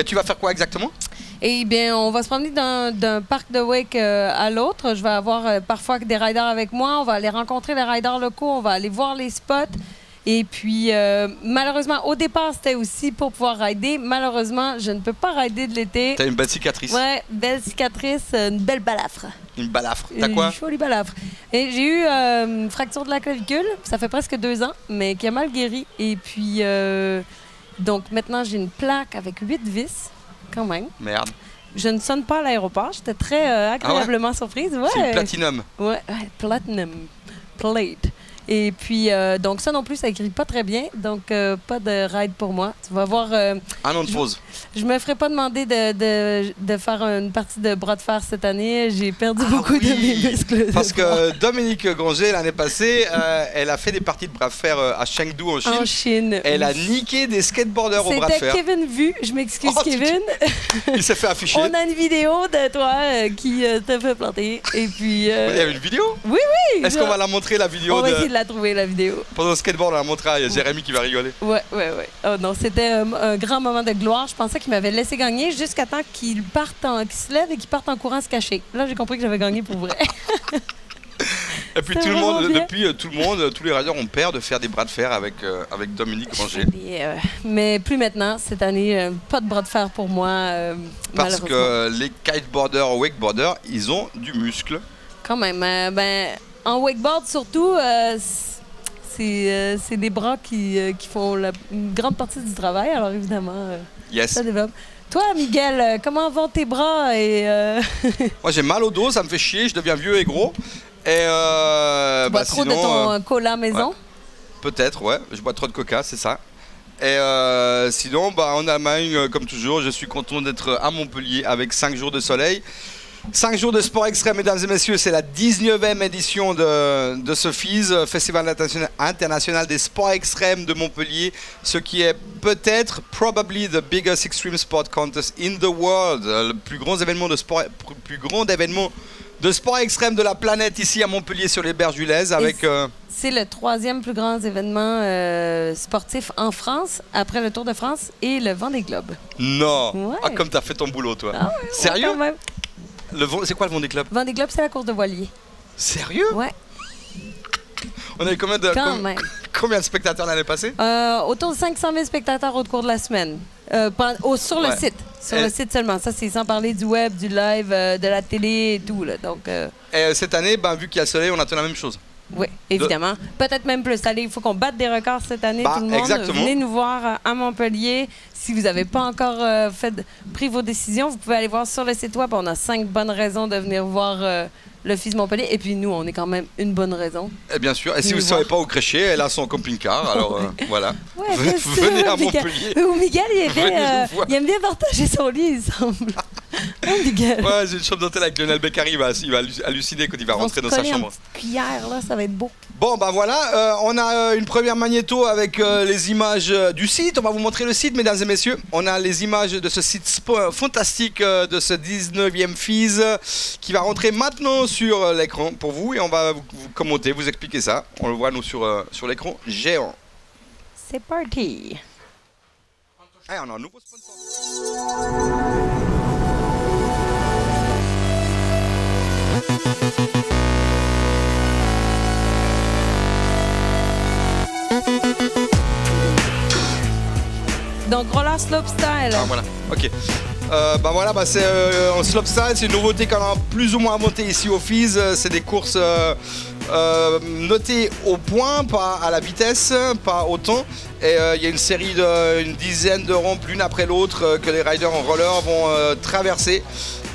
Et tu vas faire quoi exactement? Eh bien, on va se promener d'un parc de wake à l'autre. Je vais avoir parfois des riders avec moi. On va aller rencontrer les riders locaux. On va aller voir les spots. Et puis, malheureusement, au départ, c'était aussi pour pouvoir rider. Malheureusement, je ne peux pas rider de l'été. T'as une belle cicatrice. Ouais, belle cicatrice, une belle balafre. Une balafre. T'as quoi? Une jolie balafre. Et j'ai eu une fracture de la clavicule. Ça fait presque 2 ans, mais qui a mal guéri. Et puis, donc maintenant, j'ai une plaque avec 8 vis, quand même. Merde. Je ne sonne pas à l'aéroport. J'étais très agréablement surprise. Ouais. C'est platinum. Ouais, platinum plate. Et puis, donc ça non plus, ça écrit pas très bien. Donc, pas de ride pour moi. Tu vas voir... Un an de pause. Je me ferai pas demander de faire une partie de bras de fer cette année. J'ai perdu beaucoup de mes muscles. Parce que Dominique Granger, l'année passée, elle a fait des parties de bras de fer à Chengdu, en Chine. En Chine. Elle a niqué des skateboarders au bras de fer. C'était Kevin Vu. Je m'excuse, Kevin. Il s'est fait afficher. On a une vidéo de toi qui t'a fait planter. Et puis... Il y avait une vidéo? Oui, oui. Est-ce qu'on va la montrer, la vidéo? On va essayer de la trouver, la vidéo. Pendant le skateboard, on la montrera. Il y a Jérémy qui va rigoler. Ouais. Oh non, c'était un grand moment de gloire. Je pensais qu'il m'avait laissé gagner jusqu'à temps qu'il se lève et qu'il parte en courant se cacher. Là, j'ai compris que j'avais gagné pour vrai. Et puis tout le monde, tous les riders ont peur de faire des bras de fer avec Dominique Granger. Mais plus maintenant, cette année, pas de bras de fer pour moi. Parce que les kiteboarders, wakeboarders, ils ont du muscle. Quand même. En wakeboard surtout, c'est des bras qui font une grande partie du travail. Alors évidemment, ça développe. Toi, Miguel, comment vont tes bras Moi, j'ai mal au dos, ça me fait chier, je deviens vieux et gros. Et tu bois trop de ton cola maison? Ouais. Peut-être, ouais. Je bois trop de coca, c'est ça. Et sinon, en Allemagne, comme toujours, je suis content d'être à Montpellier avec 5 jours de soleil. 5 jours de sport extrême, mesdames et messieurs, c'est la 19e édition de ce FIS, Festival international des sports extrêmes de Montpellier, ce qui est peut-être, probably the biggest extreme sport contest in the world, le plus grand événement de sport extrême de la planète ici à Montpellier sur les berges du Lez avec... C'est le 3e plus grand événement sportif en France, après le Tour de France et le Vendée Globe. Non. Ouais. Ah, comme t'as fait ton boulot, toi. Ah ouais, sérieux? quand même. C'est quoi le Vendée Globe? Vendée Globe, c'est la course de voilier. Sérieux? Ouais. On avait combien de spectateurs l'année passée? Autour de 500 000 spectateurs au cours de la semaine. Sur le site. Sur le site seulement. Ça, c'est sans parler du web, du live, de la télé et tout. Là. Donc, et cette année, vu qu'il y a le soleil, on attend la même chose. Oui, évidemment. Peut-être même plus. Allez, il faut qu'on batte des records cette année, tout le monde. Exactement. Venez nous voir à Montpellier. Si vous n'avez pas encore pris vos décisions, vous pouvez aller voir sur le site web. On a 5 bonnes raisons de venir voir le FIS Montpellier. Et puis nous, on est quand même une bonne raison. Et bien sûr. Et si vous ne savez pas où crécher, elle a son camping-car. Alors voilà. Ouais, venez à Montpellier. Miguel, il aime bien partager son lit, il semble. Miguel. Ouais, j'ai une chambre d'hôtel avec Lionel Beccari. Il va halluciner quand il va rentrer dans sa chambre. Une cuillère, là, ça va être beau. Bon, voilà. On a une première magnéto avec les images du site. On va vous montrer le site, mesdames et messieurs. On a les images de ce site fantastique de ce 19e FIS qui va rentrer maintenant sur l'écran pour vous. Et on va vous commenter, vous expliquer ça. On le voit, nous, sur l'écran géant. C'est parti. Hey, on a un nouveau sponsor. Donc roller slopestyle. Ah voilà, ok. C'est en slopestyle, c'est une nouveauté qu'on a plus ou moins montée ici au FIS. C'est des courses notées au point, pas à la vitesse, pas au temps. Et il y a une série une dizaine de rampes l'une après l'autre que les riders en roller vont traverser.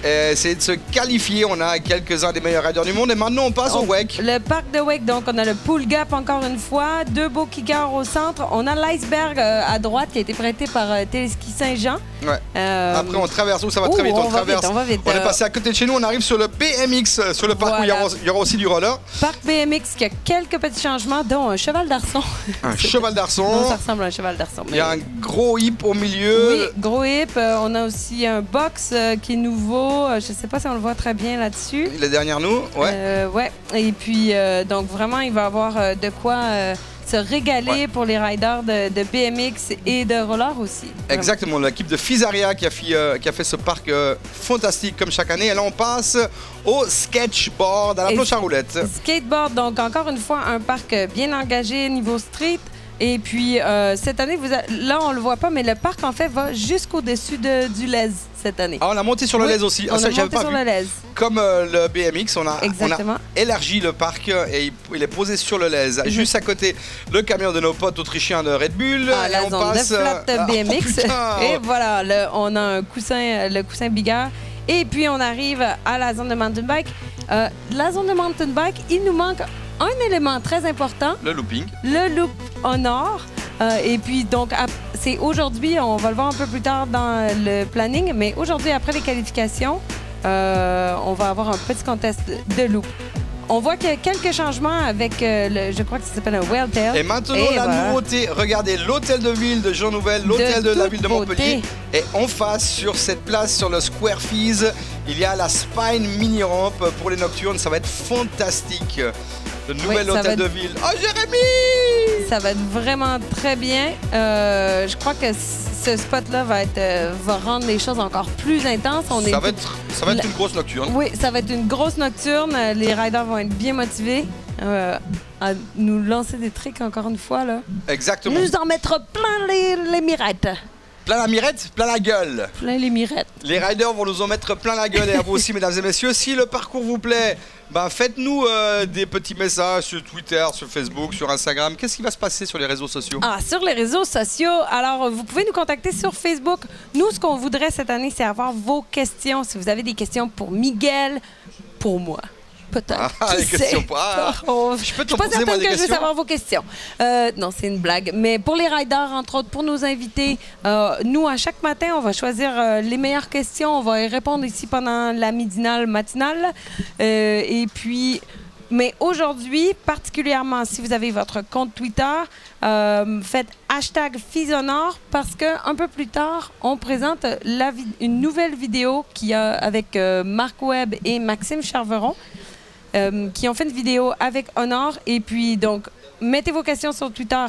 Et essayer de se qualifier. On a quelques-uns des meilleurs riders du monde. Et maintenant, on passe au wake. Le parc de wake, donc on a le pool gap encore une fois. 2 beaux kickers au centre. On a l'iceberg à droite qui a été prêté par Téléski Saint-Jean. Ouais. Après, on traverse. Ça va très vite. On traverse. On va vite. On est passé à côté de chez nous. On arrive sur le BMX, sur le parc où il y aura aussi du roller. Parc BMX qui a quelques petits changements, dont un cheval d'arçon. Un cheval d'arçon. Non, ça ressemble à un cheval d'arçon. Il y a un gros hip au milieu. Oui, gros hip. On a aussi un box qui est nouveau. Je ne sais pas si on le voit très bien là-dessus. Il est derrière nous, ouais. Ouais. Et puis, donc vraiment, il va y avoir de quoi se régaler pour les riders de BMX et de roller aussi. Exactement, l'équipe de Fisaria qui a fait ce parc fantastique comme chaque année. Et là, on passe au sketchboard, à la planche à roulettes. Skateboard, donc encore une fois, un parc bien engagé niveau street. Et puis, cette année, là, on le voit pas, mais le parc, en fait, va jusqu'au-dessus du LES cette année. Ah, on a monté sur le LES aussi. On a monté sur le LES. Comme le BMX, on a Exactement. élargi le parc et il est posé sur le LES. Juste à côté, le camion de nos potes autrichiens de Red Bull. Ah, la zone de flat BMX. Et voilà, on a le coussin Bigard. Et puis, on arrive à la zone de mountain bike. La zone de mountain bike, il nous manque un élément très important. Le looping. Le loop en or. Et puis, donc, c'est aujourd'hui, on va le voir un peu plus tard dans le planning, mais aujourd'hui, après les qualifications, on va avoir un petit contest de loop. On voit qu'il y a quelques changements avec, je crois que ça s'appelle un Whale Tail. Et maintenant, nouveauté, regardez l'hôtel de ville de Jean Nouvel, l'hôtel de la ville de Montpellier. Et en face, sur cette place, sur le Square Fees, il y a la Spine Mini Ramp pour les nocturnes. Ça va être fantastique. Le nouvel hôtel de ville. Oh, Jérémy! Ça va être vraiment très bien. Je crois que ce spot-là va rendre les choses encore plus intenses. Ça va être une grosse nocturne. Oui, ça va être une grosse nocturne. Les riders vont être bien motivés à nous lancer des tricks encore une fois. Là. Exactement. Nous en mettre plein les mirettes. Plein la mirette, plein la gueule. Plein les mirettes. Les riders vont nous en mettre plein la gueule et à vous aussi, mesdames et messieurs. Si le parcours vous plaît, faites-nous des petits messages sur Twitter, sur Facebook, sur Instagram. Qu'est-ce qui va se passer sur les réseaux sociaux? Sur les réseaux sociaux, alors vous pouvez nous contacter sur Facebook. Nous, ce qu'on voudrait cette année, c'est avoir vos questions. Si vous avez des questions pour Miguel, pour moi. Peut-être. Les questions. Je peux pas certaine que je veux savoir vos questions. Non, c'est une blague. Mais pour les riders, entre autres, pour nos invités, nous, à chaque matin, on va choisir les meilleures questions. On va y répondre ici pendant la matinale. Et puis... Mais aujourd'hui, particulièrement, si vous avez votre compte Twitter, faites #FizHonor parce qu'un peu plus tard, on présente une nouvelle vidéo qu'il y a avec Marc Webb et Maxime Charveron qui ont fait une vidéo avec Honor. Et puis, donc, mettez vos questions sur Twitter,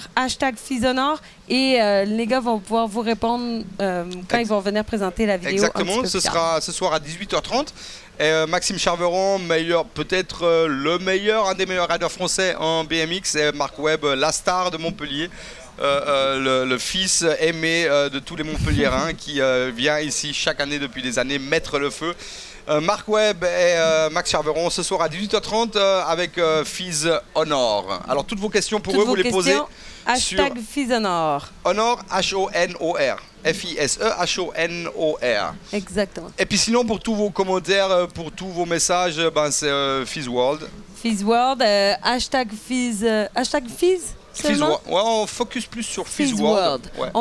#FizHonor et les gars vont pouvoir vous répondre quand ils vont venir présenter la vidéo. Exactement, ce sera ce soir à 18h30. Maxime Charveron, peut-être un des meilleurs riders français en BMX, et Marc Webb, la star de Montpellier, le fils aimé de tous les Montpelliérains qui vient ici chaque année depuis des années mettre le feu. Marc Webb et Max Charveron ce soir à 18h30 avec FizHonor. Alors toutes vos questions pour eux, vous les posez sur #FizHonor. Honor, H-O-N-O-R. FISEHONOR. Exactement. Et puis sinon, pour tous vos commentaires, pour tous vos messages, c'est FizWorld. FizWorld, #Fiz. FizWorld. Ouais, on focus plus sur FizWorld. Ouais.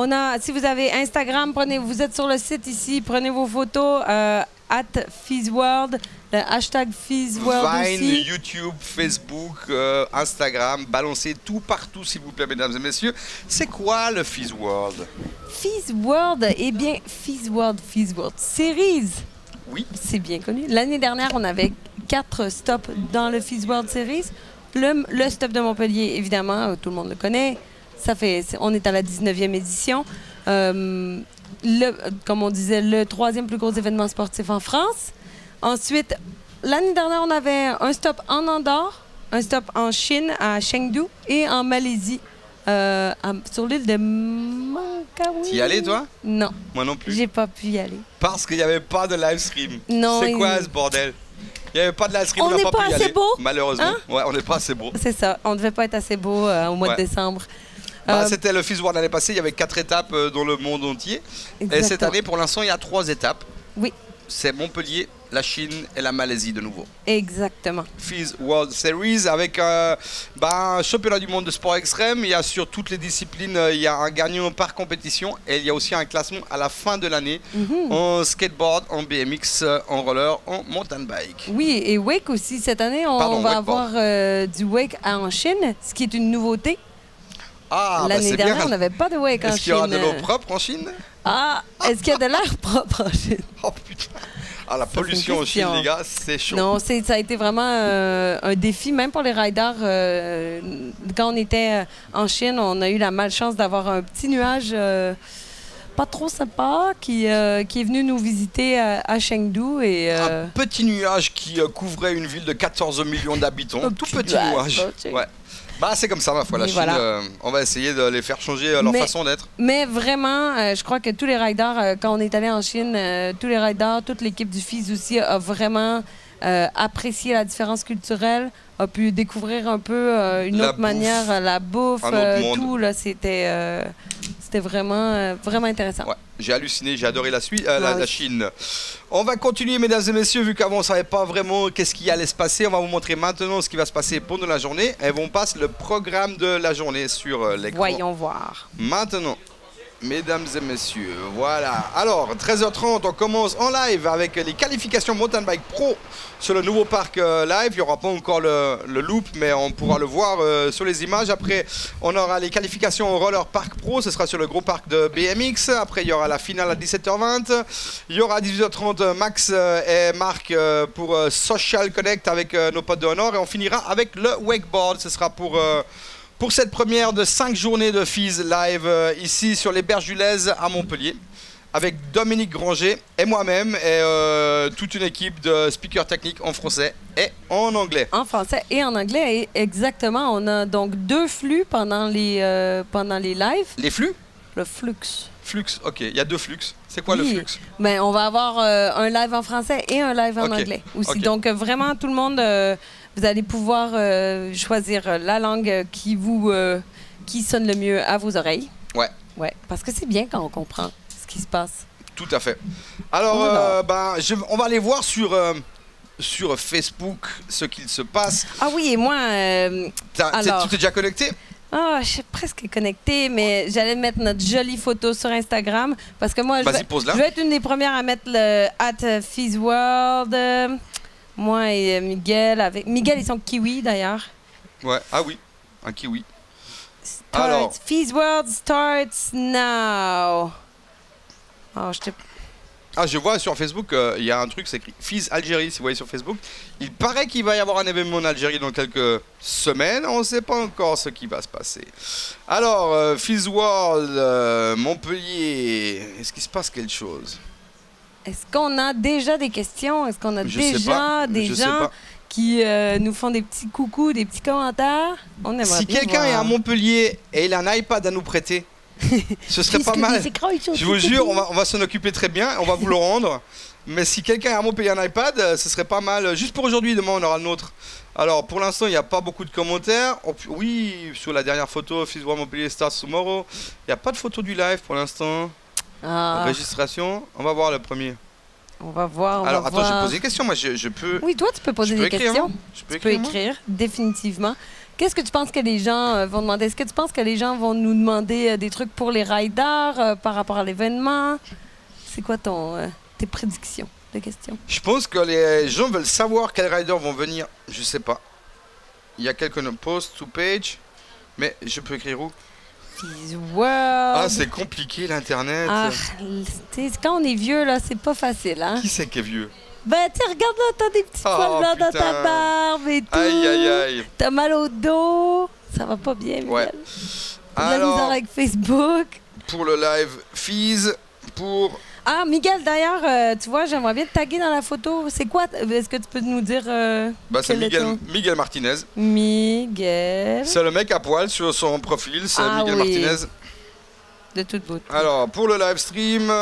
Si vous avez Instagram, vous êtes sur le site ici, prenez vos photos. @FizWorld, le #FizWorld Vine, aussi. YouTube, Facebook, Instagram, balancez tout partout s'il vous plaît, mesdames et messieurs. C'est quoi le FizWorld? FizWorld, eh bien, FizWorld Series. Oui. C'est bien connu. L'année dernière, on avait 4 stops dans le FizWorld Series. Le stop de Montpellier, évidemment, tout le monde le connaît. On est à la 19e édition. Comme on disait, le 3e plus gros événement sportif en France. Ensuite, l'année dernière, on avait un stop en Andorre, un stop en Chine, à Chengdu, et en Malaisie, sur l'île de Mankawi. T'y allais, toi? Non. Moi non plus. J'ai pas pu y aller. Parce qu'il n'y avait pas de live stream. Non. C'est quoi ce bordel? Il n'y avait pas de live stream, on n'a pas pu y aller. Assez beau? Malheureusement. Hein? Ouais, on n'est pas assez beau. C'est ça. On ne devait pas être assez beau au mois de décembre. C'était le FizWorld l'année passée, il y avait 4 étapes dans le monde entier. Exactement. Et cette année, pour l'instant, il y a 3 étapes. Oui. C'est Montpellier, la Chine et la Malaisie de nouveau. Exactement. FizWorld Series avec un championnat du monde de sport extrême. Il y a sur toutes les disciplines, il y a un gagnant par compétition et il y a aussi un classement à la fin de l'année en skateboard, en BMX, en roller, en mountain bike. Oui, et wake aussi. Cette année, on va avoir du wake en Chine, ce qui est une nouveauté. L'année dernière, on n'avait pas de wake en Chine. Est-ce qu'il y aura de l'eau propre en Chine? Est-ce qu'il y a de l'air propre en Chine? Oh putain! Ah, la Ça, c'est une pollution en Chine, question. les gars, c'est chaud. Non, ça a été vraiment un défi, même pour les riders. Quand on était en Chine, on a eu la malchance d'avoir un petit nuage pas trop sympa qui est venu nous visiter à Chengdu. Et, Un petit nuage qui couvrait une ville de 14 millions d'habitants. Un Tout petit petit nuage, nuage. ok. Ouais. Bah, c'est comme ça, ma foi. La Et Chine, voilà. on va essayer de les faire changer leur Mais- façon d'être. Mais vraiment, je crois que tous les riders, quand on est allé en Chine, tous les riders, toute l'équipe du FIS aussi a vraiment apprécié la différence culturelle, a pu découvrir un peu une La autre bouffe. manière, la bouffe, Un autre monde. tout. Là, c'était vraiment intéressant. Ouais, j'ai halluciné, j'ai adoré la oui. Chine. On va continuer, mesdames et messieurs, vu qu'avant on ne savait pas vraiment qu'est-ce qui allait se passer. On va vous montrer maintenant ce qui va se passer pendant la journée. Et on passe le programme de la journée sur l'écran. Voyons voir. Maintenant, mesdames et messieurs, voilà. Alors, 13h30, on commence en live avec les qualifications Mountain Bike Pro sur le nouveau parc live. Il n'y aura pas encore le loop, mais on pourra le voir sur les images. Après, on aura les qualifications au Roller Park Pro. Ce sera sur le gros parc de BMX. Après, il y aura la finale à 17h20. Il y aura à 18h30 Max et Marc pour Social Connect avec nos potes de Honor. Et on finira avec le wakeboard. Ce sera pour cette première de 5 journées de FIS live ici sur les Berges du Lez à Montpellier, avec Dominique Granger et moi-même et toute une équipe de speakers techniques en français et en anglais. En français et en anglais, et exactement. On a donc 2 flux pendant les lives. Les flux? Le flux. Flux, ok, il y a 2 flux. C'est quoi le Oui. flux? Ben, on va avoir un live en français et un live en Ok. anglais aussi. Ok. Donc, vraiment, tout le monde, vous allez pouvoir choisir la langue qui sonne le mieux à vos oreilles. Ouais. Ouais, parce que c'est bien quand on comprend ce qui se passe. Tout à fait. Alors, Voilà. on va aller voir sur Facebook ce qu'il se passe. Ah oui, et moi, alors- Tu t'es déjà connecté? je suis presque connectée, mais j'allais mettre notre jolie photo sur Instagram parce que moi, Vas-y, pose-la. je vais être une des premières à mettre le @FizWorld. Moi et Miguel, Miguel, ils sont kiwi d'ailleurs. Ouais, ah oui, un kiwi. Alors. FizWorld starts now. Oh, Ah, je vois sur Facebook, il y a un truc, c'est écrit FIS Algérie, si vous voyez sur Facebook. Il paraît qu'il va y avoir un événement en Algérie dans quelques semaines. On ne sait pas encore ce qui va se passer. Alors, FIS World, Montpellier, est-ce qu'il se passe quelque chose? Est-ce qu'on a déjà des questions? Est-ce qu'on a Je sais pas, déjà des je sais gens pas. qui nous font des petits coucous, des petits commentaires? On aimerait Si bien quelqu'un voir. est à Montpellier et il a un iPad à nous prêter, ce serait pas mal. Je vous jure, on va s'en occuper très bien, on va vous le rendre. Mais si quelqu'un est à Montpellier un iPad, ce serait pas mal. Juste pour aujourd'hui, demain on aura le nôtre. Alors pour l'instant, il n'y a pas beaucoup de commentaires. Oh, oui, sur la dernière photo, FIS World Montpellier starts tomorrow. Il n'y a pas de photo du live pour l'instant. Ah, Registration, on va voir le premier. on va voir. Alors attends, je vais poser une question. Moi, je peux. Oui, toi, tu peux poser je peux des écrire, questions. moi Je peux Tu peux écrire, moi écrire, définitivement. Qu'est-ce que tu penses que les gens vont demander? Est-ce que tu penses que les gens vont nous demander des trucs pour les riders par rapport à l'événement? C'est quoi tes prédictions de questions? Je pense que les gens veulent savoir quels riders vont venir. Je sais pas. Il y a quelques posts to page, mais je peux écrire où? FizWorld. Ah, c'est compliqué l'internet. Ah, quand on est vieux, là, c'est pas facile, hein? Qui c'est qui est vieux? Ben, tu regarde là, t'as des petits Oh, poils blancs dans putain. ta barbe et tout. Aïe aïe aïe. T'as mal au dos. Ça va pas bien, Miguel. Ouais. T'as de la misère Alors, avec Facebook. pour le live FIS, pour. Ah, Miguel, d'ailleurs, tu vois, j'aimerais bien te taguer dans la photo. C'est quoi? Est-ce que tu peux nous dire... Bah, c'est quel est ton- Miguel Martinez. Miguel. C'est le mec à poil sur son profil, c'est Ah Miguel oui. Martinez. De toute beauté. Alors, pour le live stream,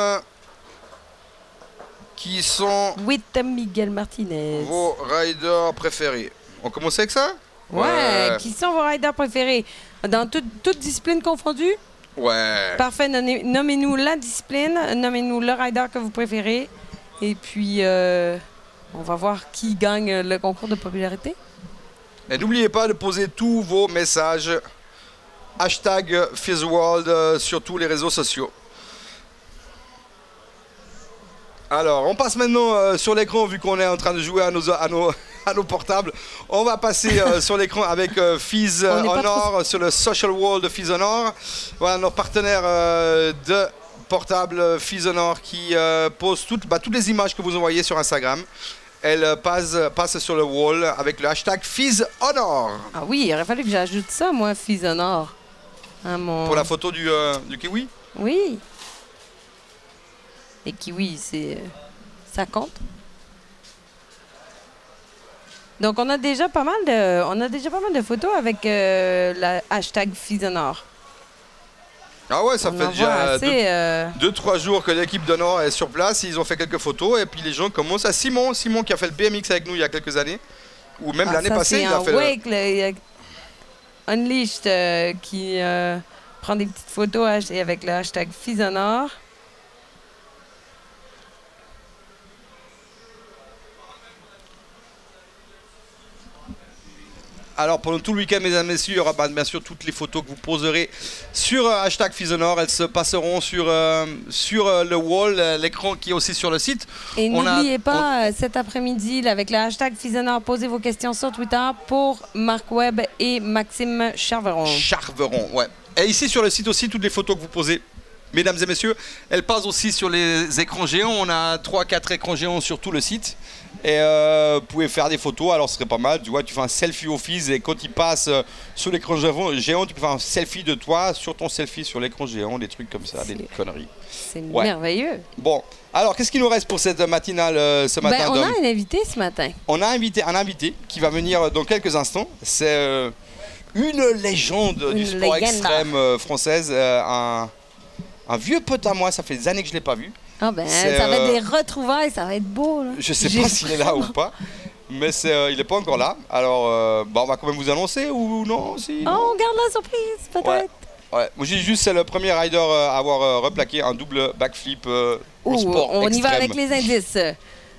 qui sont With Miguel Martinez. vos riders préférés? On commence avec ça? Ouais. Qui sont vos riders préférés? Dans toute discipline confondue? Ouais. Parfait. Nommez-nous la discipline, nommez-nous le rider que vous préférez. Et puis, on va voir qui gagne le concours de popularité. Et n'oubliez pas de poser tous vos messages hashtag FISWorld sur tous les réseaux sociaux. Alors, on passe maintenant sur l'écran, vu qu'on est en train de jouer à nos portables. On va passer sur l'écran avec FIS On n'est pas Honor sur le Social Wall de FIS Honor. Voilà, nos partenaires de portable Fils Honor qui pose toutes les images que vous envoyez sur Instagram. Elle passe sur le wall avec le hashtag Fils Honor. Ah oui, il aurait fallu que j'ajoute ça, moi, Fils Honor. Pour la photo du kiwi? Oui. Et kiwi, ça compte. Donc on a déjà pas mal de photos avec le hashtag Fils Honor. Ah ouais, ça fait déjà 2-3 jours que l'équipe d'Honor est sur place. Ils ont fait quelques photos et puis les gens commencent à Simon qui a fait le BMX avec nous il y a quelques années. Ou même l'année passée, il a fait Wake, Unleashed qui prend des petites photos avec le hashtag Fils Honor. Alors pendant tout le week-end, mesdames et messieurs, il y aura bien sûr toutes les photos que vous poserez sur hashtag Fils Honor. Elles se passeront sur le wall, l'écran qui est aussi sur le site. Et n'oubliez pas, cet après-midi, avec le hashtag Fils Honor, posez vos questions sur Twitter pour Marc Webb et Maxime Charveron. Charveron, ouais. Et ici sur le site aussi, toutes les photos que vous posez, mesdames et messieurs, elles passent aussi sur les écrans géants. On a 3-4 écrans géants sur tout le site. Et vous pouvez faire des photos, alors ce serait pas mal. Tu vois, tu fais un selfie au Fils et quand il passe sur l'écran géant, tu peux faire un selfie de toi sur ton selfie sur l'écran géant, des trucs comme ça, des conneries. C'est merveilleux. Bon, alors qu'est-ce qu'il nous reste pour cette matinale ce matin? On a un invité ce matin. On a un invité qui va venir dans quelques instants. C'est une légende du sport extrême française, un vieux pote à moi, ça fait des années que je ne l'ai pas vu. Ah ben, ça va être des retrouvailles, ça va être beau. Là. Je sais pas s'il est là ou pas, mais il n'est pas encore là. Alors, on va quand même vous annoncer ou non, si, non. On garde la surprise, peut-être. Ouais. Moi, j'ai juste, c'est le premier rider à avoir replaqué un double backflip en sport on extrême. y va avec les indices.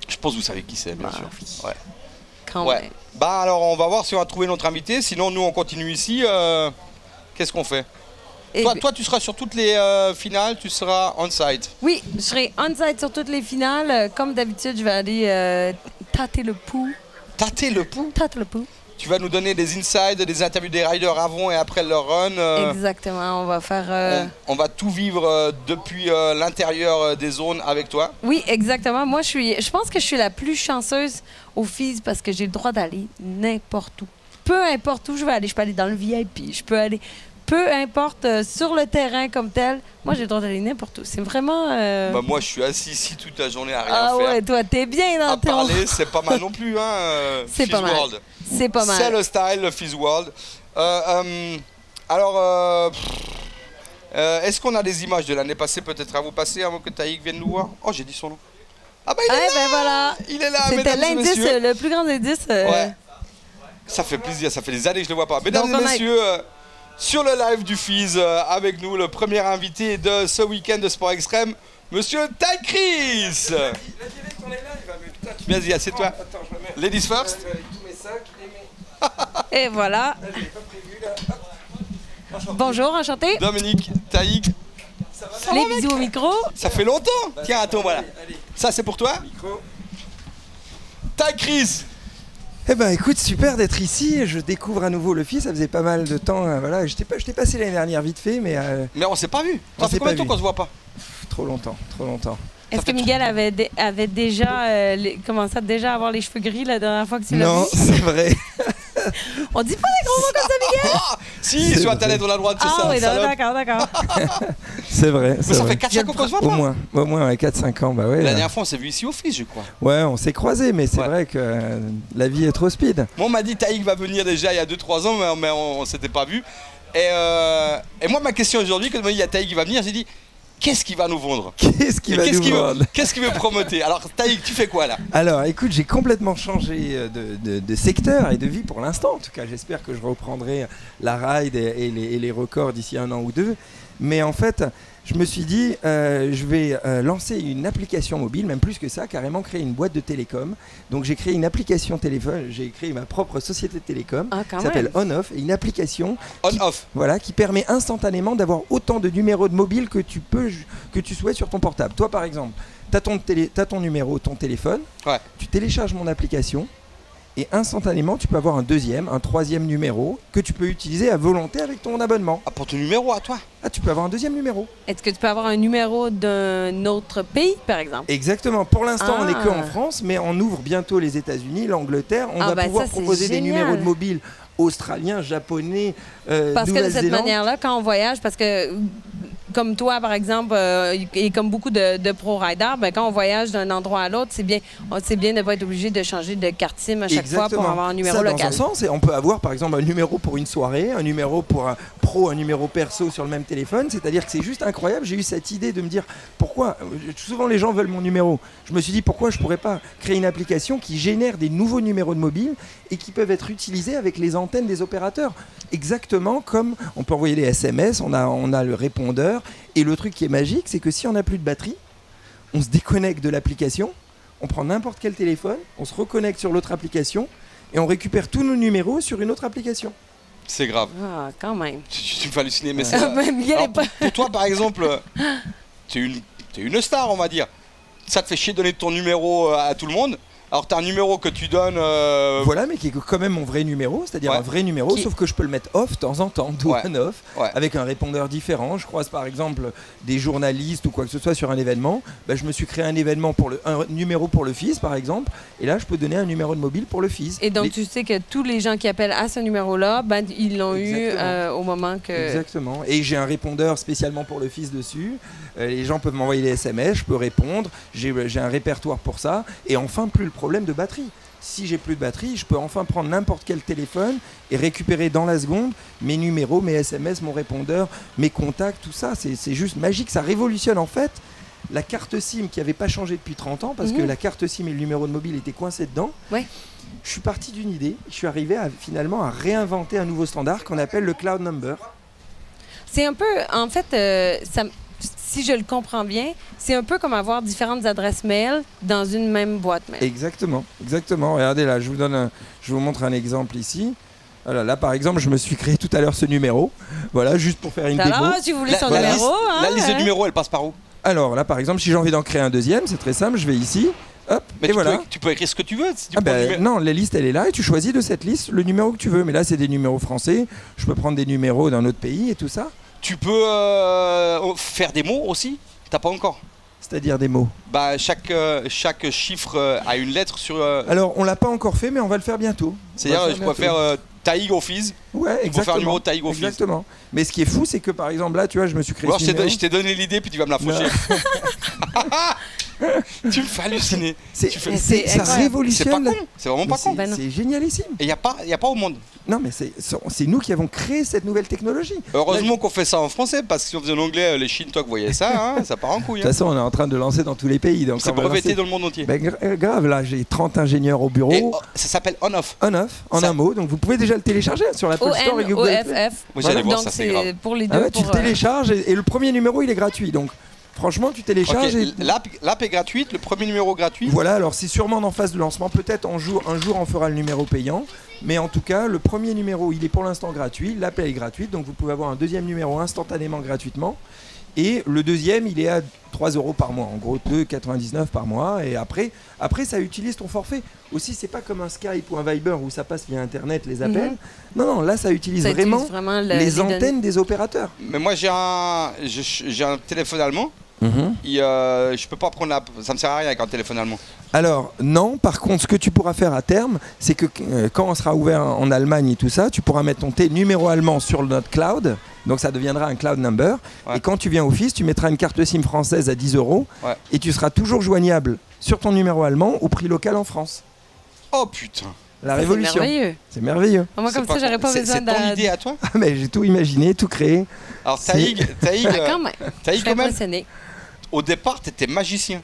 Je pense que vous savez qui c'est, bien sûr. Ouais. Quand même. Alors, on va voir si on va trouver notre invité. Sinon, nous, on continue ici. Qu'est-ce qu'on fait? Toi, tu seras sur toutes les finales, tu seras on-site. Oui, je serai on-site sur toutes les finales. Comme d'habitude, je vais aller tâter le pouls. Tâter le pouls? Tâter le pouls. Tu vas nous donner des insides, des interviews des riders avant et après leur run. Exactement, on va faire... On va tout vivre depuis l'intérieur des zones avec toi. Oui, exactement. Moi, je pense que je suis la plus chanceuse aux filles parce que j'ai le droit d'aller n'importe où. Peu importe où je vais aller. Je peux aller dans le VIP, je peux aller... Peu importe, sur le terrain comme tel, moi j'ai le droit d'aller n'importe où. C'est vraiment... moi je suis assis ici toute la journée à rien faire. Ah ouais, faire. toi t'es bien dans ton... parler, c'est pas mal non plus, hein. C'est pas mal. C'est pas mal. C'est le style, le Fizz World. Est-ce qu'on a des images de l'année passée peut-être à vous passer avant que Taïk vienne nous voir? Oh, j'ai dit son nom. Ah bah il est là. Ben voilà. Il est là, c'était mesdames et messieurs. C'était l'indice, le plus grand indice. Ouais. Ça fait plaisir, ça fait des années que je ne le vois pas. Mesdames et messieurs... sur le live du Fizz, avec nous, le premier invité de ce week-end de sport extrême, Monsieur Ty Chris. Vas-y, assieds-toi. Ladies first. Et voilà. Bonjour, enchanté. Dominique, Taïk. Les bisous au micro. Ça fait longtemps. Tiens, attends, voilà. Ça, c'est pour toi. Ty Chris. Eh ben écoute, super d'être ici, je découvre à nouveau le Fizz, ça faisait pas mal de temps, voilà, je t'ai passé l'année dernière vite fait, mais... Mais on s'est pas vu, ça fait combien de temps qu'on se voit pas? Trop longtemps. Est-ce que Miguel avait déjà commencé à déjà avoir les cheveux gris la dernière fois que tu l'as vu? Non, c'est vrai. On dit pas des gros mots comme ça, Miguel? Si, sur Internet, on a le droit de dire ça. Ah oui, d'accord. C'est vrai. Mais ça fait 4-5 ans qu'on se voit pas? Au moins 4-5 ans, bah ouais. La dernière fois, on s'est vu ici au Fizz, je crois. Ouais, on s'est croisés, mais c'est vrai que la vie est trop speed. Moi, on m'a dit Taïk va venir déjà il y a 2-3 ans, mais on s'était pas vu. Et moi, ma question aujourd'hui, quand il y a Taïk qui va venir, j'ai dit... Qu'est-ce qu'il va nous vendre? Qu'est-ce qu'il va nous vendre? Qu'est-ce qu'il veut promoter? Alors, Taïk, tu fais quoi là? Alors, écoute, j'ai complètement changé de secteur et de vie pour l'instant. En tout cas, j'espère que je reprendrai la ride et les records d'ici 1 an ou 2. Mais en fait, je me suis dit, je vais lancer une application mobile, même plus que ça, carrément créer une boîte de télécom. Donc j'ai créé une application téléphone, j'ai créé ma propre société de télécom qui s'appelle On-Off, et une application qui permet instantanément d'avoir autant de numéros de mobile que tu souhaites sur ton portable. Toi par exemple, tu as ton numéro, ton téléphone, tu télécharges mon application, et instantanément tu peux avoir un deuxième, un troisième numéro que tu peux utiliser à volonté avec ton abonnement. Ah, pour ton numéro à toi? Ah, tu peux avoir un deuxième numéro. Est-ce que tu peux avoir un numéro d'un autre pays, par exemple? Exactement. Pour l'instant, on n'est que Ah. en France, mais on ouvre bientôt les États-Unis, l'Angleterre. On Ah, va ben pouvoir ça, c'est proposer des génial. numéros de mobile australiens, japonais, Parce que de cette Nouvelle-Zélande. manière-là, quand on voyage, parce que comme toi, par exemple, et comme beaucoup de pro-riders, ben, quand on voyage d'un endroit à l'autre, c'est bien de ne pas être obligé de changer de carte SIM à chaque fois pour avoir un numéro ça, local. Dans un sens, et on peut avoir par exemple un numéro pour une soirée, un numéro pour un pro, un numéro perso sur le même téléphone. C'est-à-dire que c'est juste incroyable. J'ai eu cette idée de me dire pourquoi. Souvent les gens veulent mon numéro. Je me suis dit pourquoi je pourrais pas créer une application qui génère des nouveaux numéros de mobile et qui peuvent être utilisés avec les antennes des opérateurs. Exactement comme on peut envoyer des SMS, on a le répondeur. Et le truc qui est magique, c'est que si on n'a plus de batterie, on se déconnecte de l'application, on prend n'importe quel téléphone, on se reconnecte sur l'autre application et on récupère tous nos numéros sur une autre application. C'est grave. Ah, quand même. Tu me fais halluciner, mais c'est... Miguel Alors, est pas... pour toi, par exemple, t'es une star, on va dire. Ça te fait chier de donner ton numéro à tout le monde. Alors, t'as un numéro que tu donnes... Voilà, mais qui est quand même mon vrai numéro, c'est-à-dire Ouais. un vrai numéro, sauf que je peux le mettre off de temps en temps, do Ouais. on off, Ouais. avec un répondeur différent. Je croise par exemple des journalistes ou quoi que ce soit sur un événement. Bah, je me suis créé un numéro pour le FIS, par exemple, et là je peux donner un numéro de mobile pour le FIS. Et donc, tu sais que tous les gens qui appellent à ce numéro-là, ben, ils l'ont eu Exactement. au moment que... Exactement. Et j'ai un répondeur spécialement pour le FIS dessus. Les gens peuvent m'envoyer des SMS, je peux répondre. J'ai un répertoire pour ça. Et enfin, plus le problème de batterie. Si j'ai plus de batterie, je peux enfin prendre n'importe quel téléphone et récupérer dans la seconde mes numéros, mes SMS, mon répondeur, mes contacts, tout ça. C'est juste magique. Ça révolutionne en fait la carte SIM qui n'avait pas changé depuis 30 ans parce que la carte SIM et le numéro de mobile étaient coincés dedans. Ouais. Je suis parti d'une idée. Je suis arrivé finalement à réinventer un nouveau standard qu'on appelle le Cloud Number. C'est un peu, en fait, si je le comprends bien, c'est un peu comme avoir différentes adresses mail dans une même boîte mail. Exactement, exactement. Regardez là, je vous montre un exemple ici. Voilà, là par exemple, je me suis créé tout à l'heure ce numéro. Voilà, juste pour faire une démo. Alors, tu voulais son La numéro, hein? la liste de numéros, elle passe par où? Alors là par exemple, si j'ai envie d'en créer un deuxième, c'est très simple, je vais ici, hop, Mais et voilà. tu peux écrire ce que tu veux. Si tu Ah prends le ben, numéro- non, la liste elle est là et tu choisis de cette liste le numéro que tu veux. Mais là c'est des numéros français, je peux prendre des numéros d'un autre pays et tout ça. Tu peux faire des mots aussi. T'as pas encore. C'est-à-dire des mots. Bah, chaque chiffre a une lettre sur... Alors on l'a pas encore fait mais on va le faire bientôt. C'est-à-dire, On va le je pourrais bientôt. faire Taïg au Fizz. Ouais, faire un exactement. numéro Taïg au Fizz. Exactement. Mais ce qui est fou, c'est que par exemple là, tu vois, je me suis créé Ou alors ce je t'ai numéro. je t'ai donné l'idée, puis tu vas me la faucher. Tu me fais halluciner. C'est- Tu fais- C'est ça incroyable. C'est révolutionne. pas la- con. C'est vraiment Mais pas con. Ben non. c'est génialissime. Et il n'y a pas au monde. Non, mais c'est nous qui avons créé cette nouvelle technologie. Heureusement qu'on fait ça en français, parce que si on faisait en anglais, les Shintok voyaient ça, hein, ça part en couille. De toute façon, on est en train de lancer dans tous les pays. Donc C'est on va breveté lancer- dans le monde entier. Ben, grave, là, j'ai 30 ingénieurs au bureau. Et ça s'appelle on-off. On-off, en Ça- un mot. Donc vous pouvez déjà le télécharger sur l'Apple Store et Google Play. ONOFF. Moi, j'allais voir Donc, ça, c'est grave. pour les deux. Ah ouais, tu pour, le télécharges et le premier numéro, il est gratuit. Donc franchement, tu Ok, télécharges et... l'app est gratuite, le premier numéro gratuit. Voilà, alors c'est sûrement en phase de lancement. Peut-être un jour, on fera le numéro payant. Mais en tout cas, le premier numéro, il est pour l'instant gratuit. L'appel est gratuite, donc vous pouvez avoir un deuxième numéro instantanément gratuitement. Et le deuxième, il est à 3 € par mois. En gros, 2,99 par mois. Et après, ça utilise ton forfait. Aussi, c'est pas comme un Skype ou un Viber où ça passe via Internet les appels. Non, là, ça utilise ça utilise vraiment vraiment les antennes des opérateurs. Mais moi, j'ai un téléphone allemand. Je peux pas prendre l'app. Ça me sert à rien avec un téléphone allemand. Alors non, par contre, ce que tu pourras faire à terme, c'est que quand on sera ouvert en Allemagne et tout ça, tu pourras mettre ton numéro allemand sur notre cloud, donc ça deviendra un cloud number. Ouais. Et quand tu viens au FIS, tu mettras une carte SIM française à 10 € Ouais. et tu seras toujours joignable sur ton numéro allemand au prix local en France. Oh putain. La C'est révolution. merveilleux. C'est merveilleux. Moi, comme C'est ça, j'aurais pas con. besoin C'est ton idée à toi? Ah, mais j'ai tout imaginé, tout créé. Alors C'est- Taïg, Ah, quand même. Je suis quand même, impressionnée. au départ, t'étais magicien.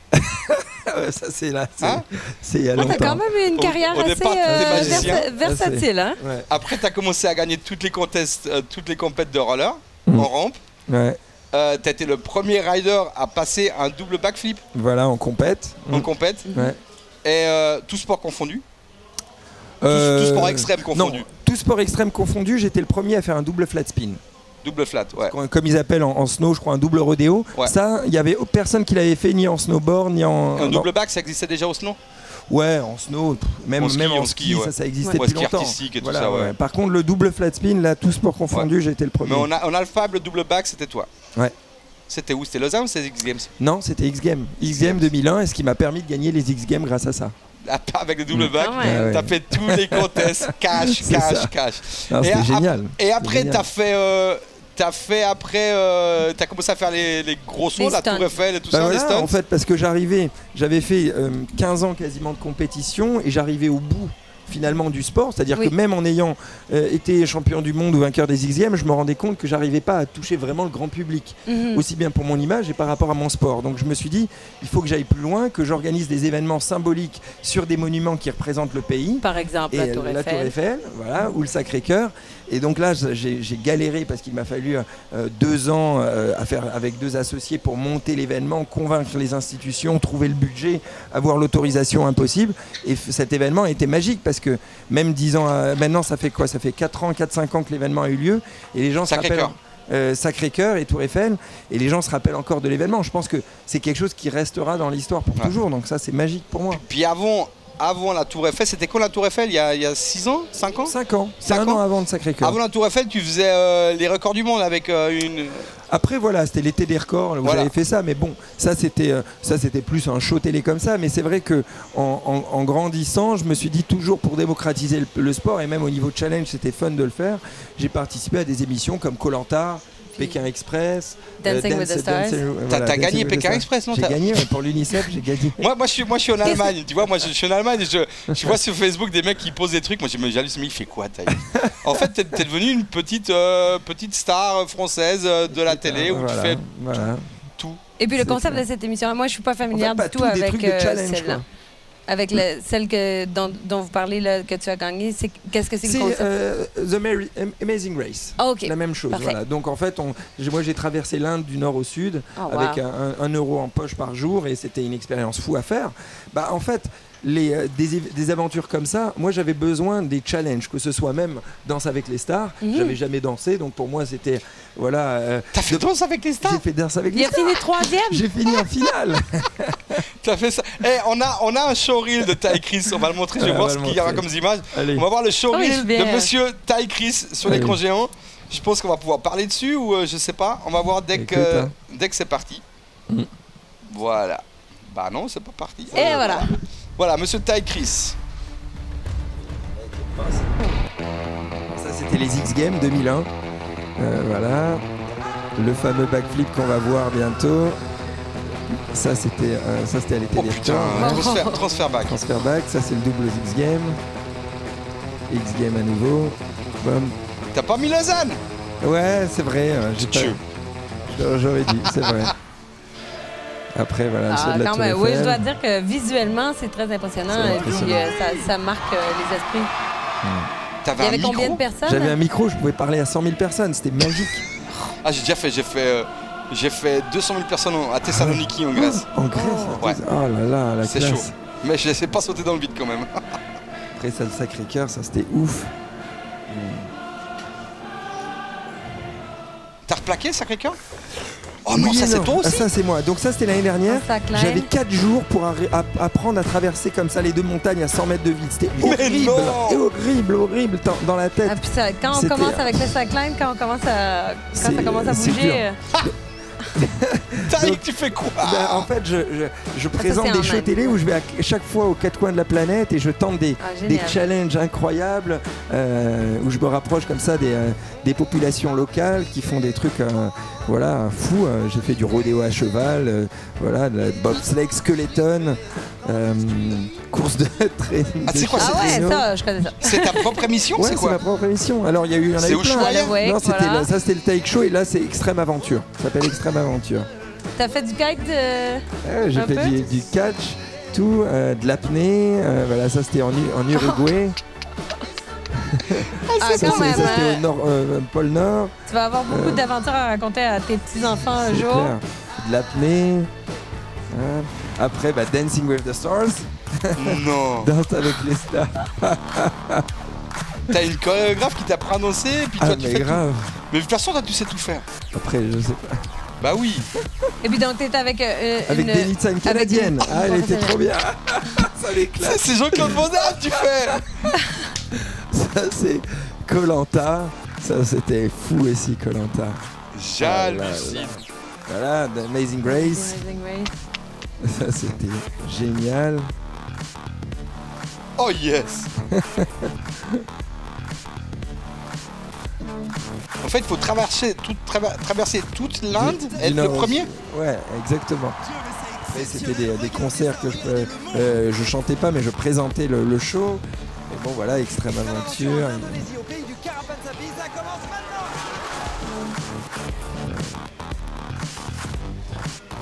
Ça c'est là, Hein c'est il y a Toi, t'as longtemps. quand même une Au- carrière au assez départ, t'étais magicien. versatile, hein? Ouais. Après, t'as commencé à gagner toutes les compètes de roller Mhm. en rampe. Ouais. T'as été le premier rider à passer un double backflip Voilà, on compète. en compète. Ouais. Et tout sport confondu. Tout sport extrême confondu. Non, tout sport extrême confondu, j'étais le premier à faire un double flat spin. Double flat, ouais. Comme ils appellent en snow, je crois, un double rodéo. Ouais. Ça, il y avait personne qui l'avait fait ni en snowboard ni en. Un double back, ça existait déjà au snow? Ouais, en snow, même en ski, ouais. ça existait Ouais, depuis ski longtemps. artistique et tout ça, ouais. Par contre, le double flat spin, là, tout sport confondu, j'ai été le premier. Mais on a le Fab, le double back, c'était toi. Ouais. C'était où? C'était Lausanne ou c'était X Games? Non, c'était X Games. X Games 2001, et ce qui m'a permis de gagner les X Games grâce à ça. Avec le double back, ouais. t'as fait tous les contests, cash. C'était génial. Et après, génial. t'as commencé à faire les gros sauts, la Tour Eiffel et tout ça, les stunts. En fait, parce que j'avais fait 15 ans quasiment de compétition et j'arrivais au bout finalement du sport, c'est-à-dire que même en ayant été champion du monde ou vainqueur des X Games, je me rendais compte que j'arrivais pas à toucher vraiment le grand public, aussi bien pour mon image et par rapport à mon sport. Donc je me suis dit, il faut que j'aille plus loin, que j'organise des événements symboliques sur des monuments qui représentent le pays. Par exemple, la Tour Eiffel, voilà, ou le Sacré-Cœur. Et donc là, j'ai galéré parce qu'il m'a fallu 2 ans à faire avec 2 associés pour monter l'événement, convaincre les institutions, trouver le budget, avoir l'autorisation impossible. Et cet événement était magique parce que même 10 ans, maintenant ça fait quoi? Ça fait 4-5 ans que l'événement a eu lieu. Et les gens se rappellent... Sacré-Cœur et Tour Eiffel, et les gens se rappellent encore de l'événement. Je pense que c'est quelque chose qui restera dans l'histoire pour toujours. Donc ça, c'est magique pour moi. Puis avant la Tour Eiffel, c'était quand la Tour Eiffel? Il y a 6 ans? 5 ans? 5 ans. C'est un an avant le Sacré-Cœur. Avant la Tour Eiffel, tu faisais les records du monde avec une... Après, voilà, c'était l'été des records, où j'avais fait ça. Mais bon, ça, c'était plus un show télé comme ça. Mais c'est vrai que en grandissant, je me suis dit toujours pour démocratiser le sport, et même au niveau challenge, c'était fun de le faire. J'ai participé à des émissions comme Koh-Lanta, Pékin Express, Dancing with the Stars. T'as gagné Pékin Express, non? J'ai gagné, pour l'UNICEF, j'ai gagné. Moi, je suis en Allemagne, tu vois, je suis en Allemagne et je vois sur Facebook des mecs qui posent des trucs. Moi, j'hallucine, mais il fait quoi, Taï? En fait, t'es devenu une petite star française de la télé où tu fais tout. Et puis le concept de cette émission, moi, je suis pas familière du tout avec celle-là. Avec celle dont vous parlez, là, que tu as gagnée, qu'est-ce que c'est le concept? The Amazing Race. Oh, okay. La même chose. Voilà. Donc en fait, moi j'ai traversé l'Inde du nord au sud avec 1 euro en poche par jour, et c'était une expérience fou à faire. Bah, en fait, des aventures comme ça, moi j'avais besoin des challenges, que ce soit même Danse avec les stars. J'avais jamais dansé, donc pour moi c'était T'as fait Danse avec les stars? J'ai fait Danse avec les stars. Il a fini 3e. J'ai fini en finale. T'as fait ça. On a un showreel de Ty Chris, on va le montrer, je vais voir ce qu'il y aura comme images. Allez. On va voir le showreel de monsieur Ty Chris sur l'écran géant. Je pense qu'on va pouvoir parler dessus, ou je sais pas. On va voir dès que c'est parti. Voilà. Bah non, c'est pas parti. Et voilà. Voilà, monsieur Ty Chris. Ça, c'était les X Games 2001. Voilà. Le fameux backflip qu'on va voir bientôt. Ça, c'était à l'été des records. Transfer back. Transfer back, ça, c'est le double X Games. X Games à nouveau. Boom. T'as pas mis Lausanne? Ouais, c'est vrai. J'aurais dit, c'est vrai. Après, voilà, le saut de la Tour Eiffel. Oui, je dois dire que visuellement, c'est très impressionnant. Et puis, ça marque les esprits. Il y avait combien de personnes? J'avais un micro, je pouvais parler à 100 000 personnes. C'était magique. Ah, j'ai fait 200 000 personnes à Thessaloniki, en Grèce. En Grèce? Ouais. Oh là là, la classe. C'est chaud. Mais je laissais pas sauter dans le vide quand même. Après ça, le Sacré-Cœur, ça c'était ouf. T'as replaqué le Sacré-Cœur? Oh non, ça c'est toi aussi? Ça c'est moi. Donc ça c'était l'année dernière. J'avais 4 jours pour apprendre à traverser comme ça les 2 montagnes à 100 mètres de vide. C'était horrible dans la tête. Ah, puis ça, quand on commence avec le slackline, quand ça commence à bouger... Taïk, tu fais quoi? En fait, je présente des shows télé où je vais à chaque fois aux 4 coins de la planète et je tente des challenges incroyables où je me rapproche comme ça des populations locales qui font des trucs fous. J'ai fait du rodéo à cheval, de la bobsleigh, skeleton, course de traîneau. Ah, c'est quoi ça? Ah ouais, ça, je connais ça. C'est ta propre émission? Ouais, c'est ma propre émission. Alors, il y en a eu plein. Non, ça c'était le Taïk Show et là c'est Extrême Aventure. Ça s'appelle Extrême Aventure. T'as fait du kite j'ai fait du catch, tout, de l'apnée. Voilà, ça c'était en Uruguay. Ça, c'était au pôle Nord. Tu vas avoir beaucoup d'aventures à raconter à tes petits-enfants un jour. Clair. De l'apnée. Après, Dancing with the Stars. Non. Danse avec les stars. T'as une chorégraphe qui t'apprend à danser, puis toi tu fais grave. Mais de toute façon, toi, tu sais tout faire. Après, je sais pas. Bah oui. Et puis donc, t'étais avec Avec des lead signs canadiennes. Ah, elle était trop bien. Ça l'éclate. C'est Jean-Claude Van Damme, tu fais. Ça, c'est Koh-Lanta. Ça, c'était fou aussi, Koh-Lanta. J'hallucine. Voilà, The Amazing Grace. Ça, c'était génial. Oh yes. En fait, il faut traverser toute l'Inde, être le premier. Ouais, exactement. Et c'était des concerts que je chantais pas, mais je présentais le show. Et bon, voilà, Extrême Aventure.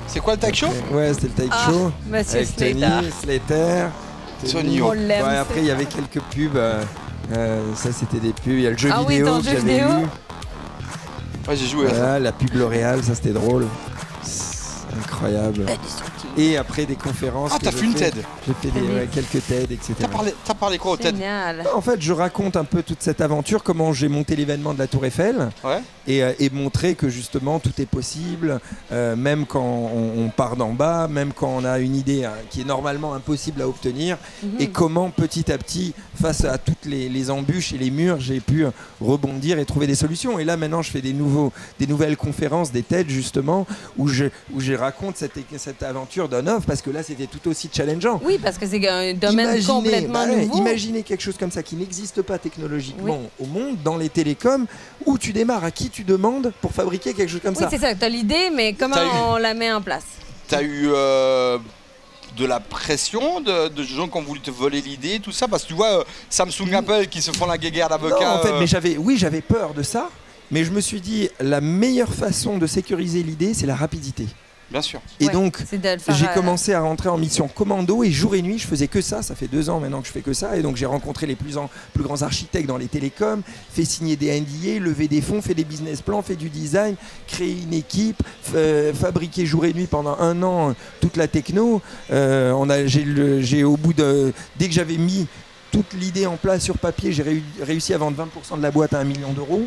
C'est quoi le tag show? Ouais, c'était le tag show. Bah c'est avec Tony, Slater. Tony O. Ouais, après, il y avait quelques pubs. Ça, c'était des pubs. Il y a le jeu Ah oui, vidéo ton que jeu j'avais vidéo. eu. Ouais, j'ai joué à ça. Voilà, la pub L'Oréal, ça c'était drôle. C'est incroyable. Et après des conférences. Ah, t'as fait une TED. J'ai fait quelques TED, etc. T'as parlé quoi au TED? Génial. En fait, je raconte un peu toute cette aventure, comment j'ai monté l'événement de la Tour Eiffel. Ouais. Et montrer que justement tout est possible, même quand on part d'en bas, même quand on a une idée qui est normalement impossible à obtenir, et comment petit à petit, face à toutes les embûches et les murs, j'ai pu rebondir et trouver des solutions. Et là maintenant je fais des nouvelles conférences, des TED justement, où je raconte cette aventure d'on-off, parce que là c'était tout aussi challengeant. Oui, parce que c'est un domaine complètement nouveau. Imaginez quelque chose comme ça qui n'existe pas technologiquement au monde, dans les télécoms, où tu démarres, à qui tu demandes pour fabriquer quelque chose comme ça. Oui, c'est ça, tu as l'idée, mais comment on la met en place? Tu as eu de la pression de gens qui ont voulu te voler l'idée, tout ça? Parce que tu vois, Samsung, Apple qui se font la guéguerre d'avocats. Non, en fait, mais j'avais peur de ça, mais je me suis dit, la meilleure façon de sécuriser l'idée, c'est la rapidité. Bien sûr. Et donc, j'ai faire, commencé à rentrer en mission commando, et jour et nuit, je faisais que ça. Ça fait 2 ans maintenant que je fais que ça. Et donc, j'ai rencontré les plus grands architectes dans les télécoms, fait signer des NDA, levé des fonds, fait des business plans, fait du design, créé une équipe, fabriqué jour et nuit pendant 1 an toute la techno. J'ai au bout de... Dès que j'avais mis toute l'idée en place sur papier, j'ai réussi à vendre 20% de la boîte à 1 million d'euros.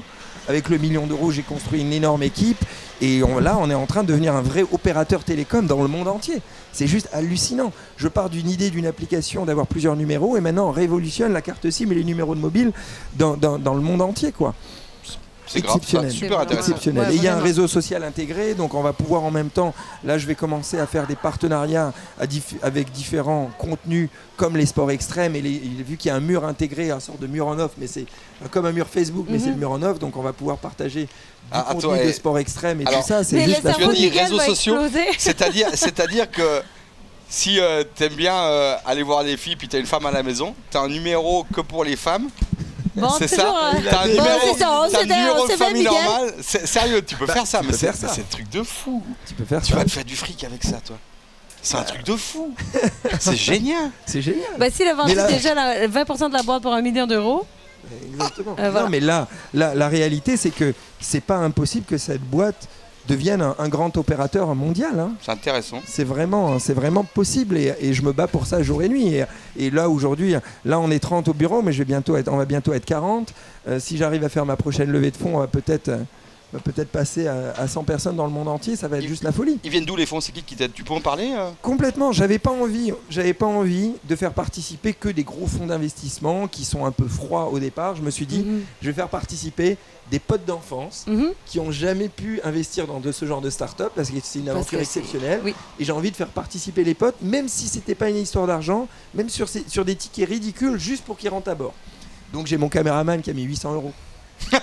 Avec le 1 million d'euros, j'ai construit une énorme équipe, et là, on est en train de devenir un vrai opérateur télécom dans le monde entier. C'est juste hallucinant. Je pars d'une idée d'une application d'avoir plusieurs numéros, et maintenant on révolutionne la carte SIM et les numéros de mobile dans le monde entier, quoi. C'est exceptionnel. Super intéressant. Exceptionnel. Et il y a un réseau social intégré, donc on va pouvoir en même temps, là je vais commencer à faire des partenariats avec différents contenus comme les sports extrêmes, et vu qu'il y a un mur intégré, une sorte de mur en off, mais c'est comme un mur Facebook, mais c'est le mur en off, donc on va pouvoir partager du contenu de sport extrême et tout ça. C'est juste la folie. Réseaux sociaux, c'est-à-dire que si t'aimes bien aller voir les filles, puis t'as une femme à la maison, t'as un numéro que pour les femmes. Bon, c'est ça. T'as un numéro de famille normal. Sérieux, tu peux faire ça, mais c'est un truc de fou. Tu vas te faire du fric avec ça, toi. C'est un truc de fou. C'est génial. C'est génial. Bah, s'il a vendu déjà 20% de la boîte pour 1 million d'euros. Exactement. Voilà. Non, mais là, la réalité, c'est que c'est pas impossible que cette boîte devienne un grand opérateur mondial. Hein. C'est intéressant. C'est vraiment possible, et je me bats pour ça jour et nuit. Et là, aujourd'hui, là, on est 30 au bureau, mais on va bientôt être 40. Si j'arrive à faire ma prochaine levée de fonds, on va peut-être passer à 100 personnes dans le monde entier. Ça va être juste la folie. Ils viennent d'où les fonds? C'est qui t'aide? Tu peux en parler? Complètement. J'avais pas envie de faire participer que des gros fonds d'investissement qui sont un peu froids au départ. Je me suis dit, je vais faire participer des potes d'enfance qui n'ont jamais pu investir dans ce genre de start-up, parce que c'est une aventure exceptionnelle. Oui. Et j'ai envie de faire participer les potes, même si c'était pas une histoire d'argent, même sur des tickets ridicules, juste pour qu'ils rentrent à bord. Donc j'ai mon caméraman qui a mis 800 €.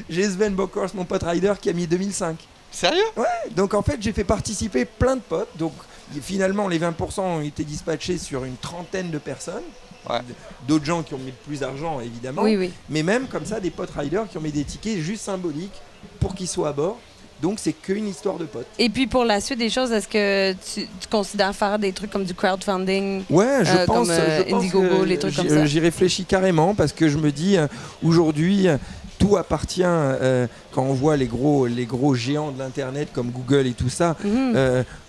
J'ai Sven Bokhorst, mon pote rider, qui a mis 2005. Sérieux? Ouais. Donc en fait, j'ai fait participer plein de potes. Donc finalement, les 20% ont été dispatchés sur une trentaine de personnes. Ouais. D'autres gens qui ont mis plus d'argent, évidemment. Oui. Mais même comme ça, des potes riders qui ont mis des tickets juste symboliques pour qu'ils soient à bord. Donc c'est qu'une histoire de potes. Et puis pour la suite des choses, est-ce que tu considères faire des trucs comme du crowdfunding? Ouais, je pense Indiegogo, les trucs comme ça. J'y réfléchis carrément, parce que je me dis aujourd'hui, tout appartient, quand on voit les gros géants de l'internet comme Google et tout ça,